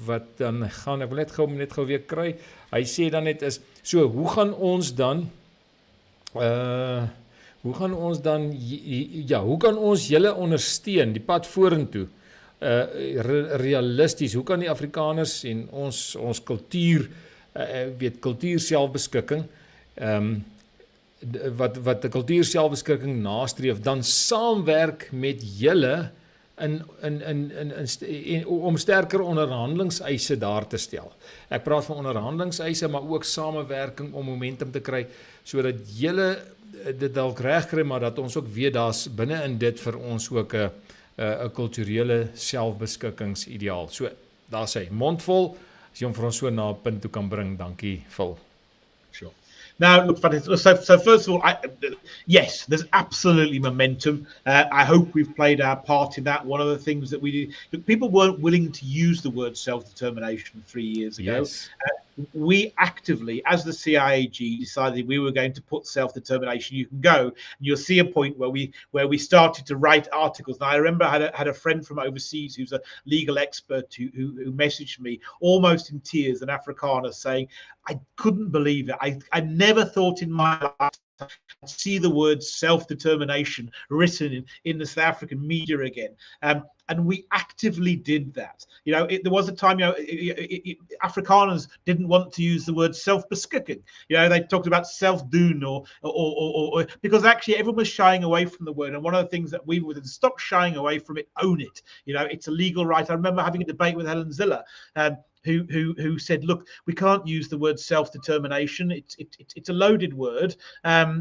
wat dan gaan, ek wil net gou weer kry, hy sê dan net is, so hoe gaan ons dan hoe kan ons julle ondersteun, die pad vorentoe, realisties, hoe kan die Afrikaners en ons kultuur, kultuur selfbeskikking, wat die kultuur selfbeskikking nastreef, dan saamwerk met julle om sterker onderhandelingseise daar te stel. Ek praat van onderhandelingseise, maar ook samewerking om momentum te kry, sodat julle dit dalk reg kry, maar dat ons ook weet daar's binne in dit vir ons ook 'n kulturele selfbeskikkingsideaal. So, daar sê mondvol, as jy hom vir ons so na 'n punt toe kan bring. Dankie, Phil. Sure. Now, look, so first of all, yes, there's absolutely momentum. I hope we've played our part in that. One of the things that we did, look, people weren't willing to use the word self-determination 3 years ago. Yes. We actively, as the CIAG, decided we were going to put self-determination. You can go, and you'll see a point where we started to write articles. Now, I remember I had a friend from overseas who's a legal expert who messaged me almost in tears, an Afrikaner, saying, I couldn't believe it. I never thought in my life I'd see the word self-determination written in the South African media again. And we actively did that. You know, there was a time, Afrikaners didn't want to use the word selfbeskikking. You know, they talked about self-doen or because actually everyone was shying away from the word. And one of the things that we would stop shying away from it, own it. You know, it's a legal right. I remember having a debate with Helen Ziller, who said, look, we can't use the word self-determination. It's a loaded word.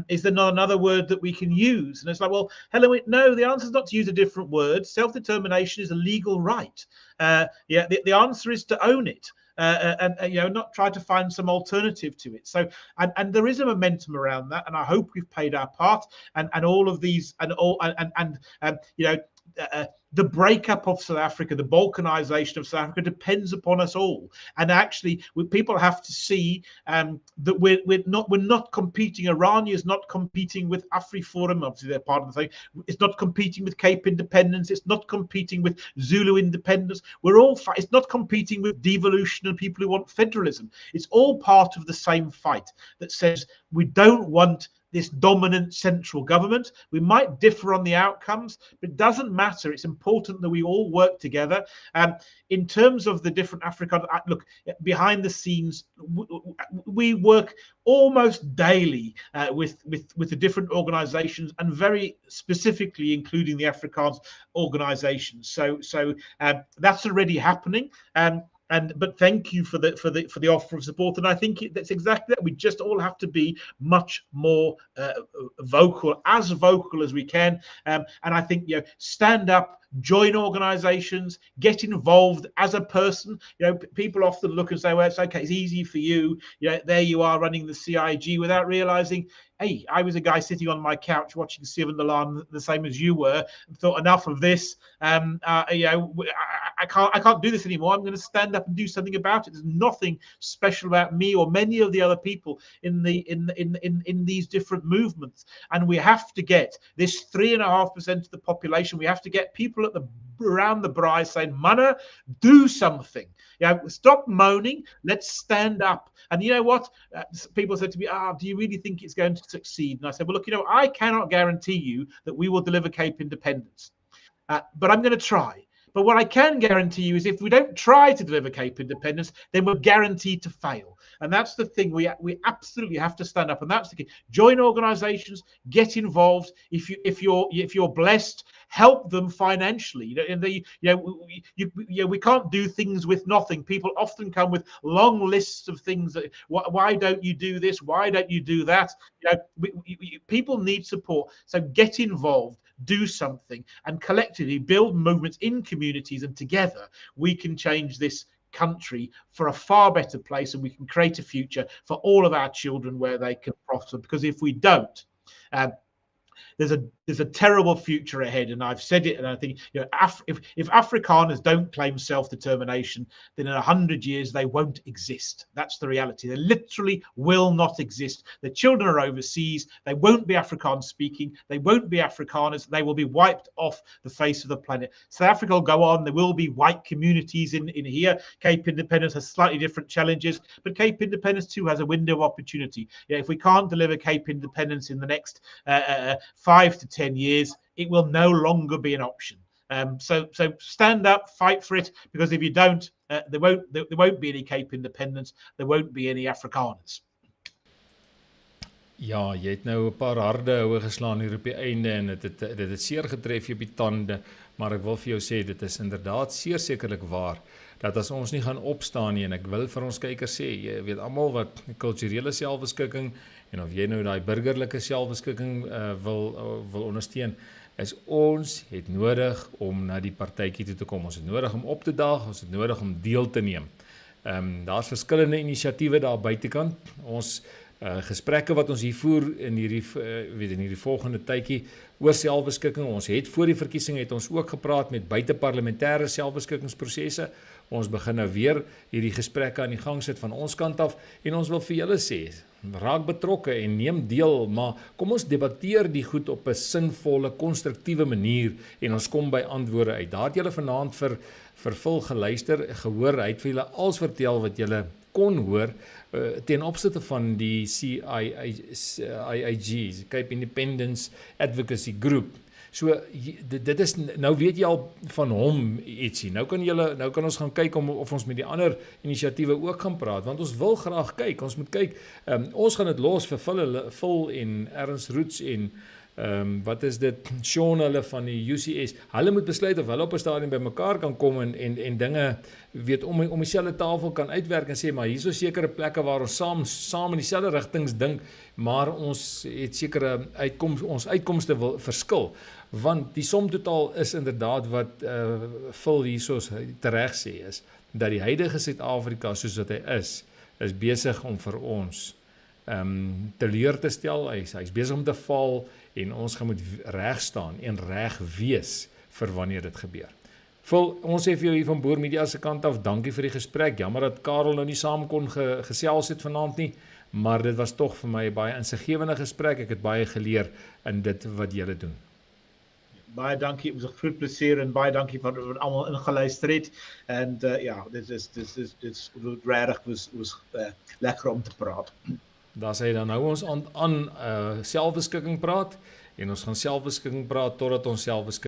Is there not another word that we can use? And it's like, well, Helen, no, the answer is not to use a different word. Self-determination is a legal right. The answer is to own it. And not try to find some alternative to it. So, and there is a momentum around that, and I hope we've played our part. And all of these, the breakup of South Africa, the balkanization of South Africa depends upon us all. And actually, people have to see that we're not competing. Irani is not competing with AfriForum. Obviously, they're part of the thing. It's not competing with Cape Independence. It's not competing with Zulu independence. It's not competing with devolution and people who want federalism. It's all part of the same fight that says we don't want this dominant central government. We might differ on the outcomes, but it doesn't matter. It's important that we all work together. In terms of the different African, look, behind the scenes, we work almost daily with the different organizations, and very specifically including the Afrikaans organizations. So that's already happening. But thank you for the offer of support, and I think that's exactly that. We just all have to be much more vocal as we can, and I think stand up, join organizations, get involved as a person. People often look and say, well, it's okay, it's easy for you. There you are running the CIAG, without realizing, hey, I was a guy sitting on my couch watching Seven Alarm, the same as you were, and thought, enough of this. I can't do this anymore. I'm going to stand up and do something about it. There's nothing special about me or many of the other people in these different movements. And we have to get this 3.5% of the population. We have to get people around the braai saying, "Manne, do something. Stop moaning. Let's stand up." And you know what? People said to me, do you really think it's going to succeed? And I said, well, look, I cannot guarantee you that we will deliver Cape independence, but I'm going to try. But what I can guarantee you is if we don't try to deliver Cape independence, then we're guaranteed to fail. And that's the thing. We absolutely have to stand up, and that's the key. Join organizations, get involved. If you're blessed, help them financially. We can't do things with nothing. People often come with long lists of things. Why don't you do this? Why don't you do that? People need support. So get involved. Do something, and collectively build movements in communities, and together we can change this country for a far better place, and we can create a future for all of our children where they can prosper. Because if we don't, there's there's a terrible future ahead, and I've said it, and I think, you know, if Afrikaners don't claim self-determination, then in 100 years they won't exist. That's the reality. They literally will not exist. The children are overseas. They won't be Afrikaans speaking. They won't be Afrikaners. They will be wiped off the face of the planet. South Africa will go on. There will be white communities in here. Cape Independence has slightly different challenges, but Cape Independence too has a window of opportunity. Yeah, if we can't deliver Cape Independence in the next 5 to 10 years, it will no longer be an option. So stand up, fight for it, because if you don't, there won't be any Cape Independence. There won't be any Afrikaners. Ja, jy het nou 'n paar harde houe geslaan hier op die einde en dit het seer getref hier op die tande, maar ek wil vir jou sê dit is inderdaad sekerlik waar dat as ons nie gaan opstaan nie, en ek wil vir ons kykers sê, jy weet almal wat kulturele selfbeskikking en of jy nou daai burgerlike selfbeskikking wil ondersteun, is ons het nodig om na die partytjie toe te kom. Ons het nodig om op te daag, ons het nodig om deel te neem. Daar's verskillende inisiatiewe daar buitekant. Ons gesprekke wat ons hier voer in hierdie volgende tydjie oor selfbeskikking. Ons het voor die verkiesing het ons ook gepraat met buiteparlementêre selfbeskikkingsprosesse. Ons begin nou weer hierdie gesprekke aan die gang sit van ons kant af en ons wil vir julle sê, raak betrokke en neem deel, maar kom ons debatteer die goed op 'n sinvolle, konstruktiewe manier en ons kom by antwoorde uit. Daar het julle vanaand vir Phil geluister, gehoor, hy het vir julle alles vertel wat julle kon hoor ten opsigte van die CIAG, Cape Independence Advocacy Group. So dit is nou weet jy al van hom ietsie. Nou kan ons gaan kyk of ons met die ander inisiatiewe ook gaan praat, want ons wil graag kyk. Ons moet kyk. Ons gaan dit los vir Phil en Ernst Roots en wat is dit, Sean hulle van die UCS, hulle moet besluit of hulle op 'n stadium by mekaar kan kom en dinge weet om dieselfde tafel kan uitwerk en sê, maar hier is so sekere plekke waar ons saam in dieselfde rigtings dink, maar ons het sekere ons uitkomste wil verskil, want die som totaal is inderdaad wat Phil hierso tereg sê is, dat die huidige Suid-Afrika soos wat hy is besig om vir ons teleur te stel, hy's besig om te val, en ons gaan moet reg staan en reg wees vir wanneer dit gebeur. Phil, ons sê vir jou hier van Boermedia se kant af, dankie vir die gesprek. Jammer dat Karel nou nie saam kon gesels het vanaand nie, maar dit was tog vir my 'n baie insiggewende gesprek. Ek het baie geleer in dit wat julle doen. Baie dankie, het was 'n groot plesier en baie dankie vir wat almal ingeluister het. En ja, dit is regtig was lekker om te praat. Daar sê dan nou ons aan selfbeskikking praat en ons gaan selfbeskikking praat totdat ons selfbeskikking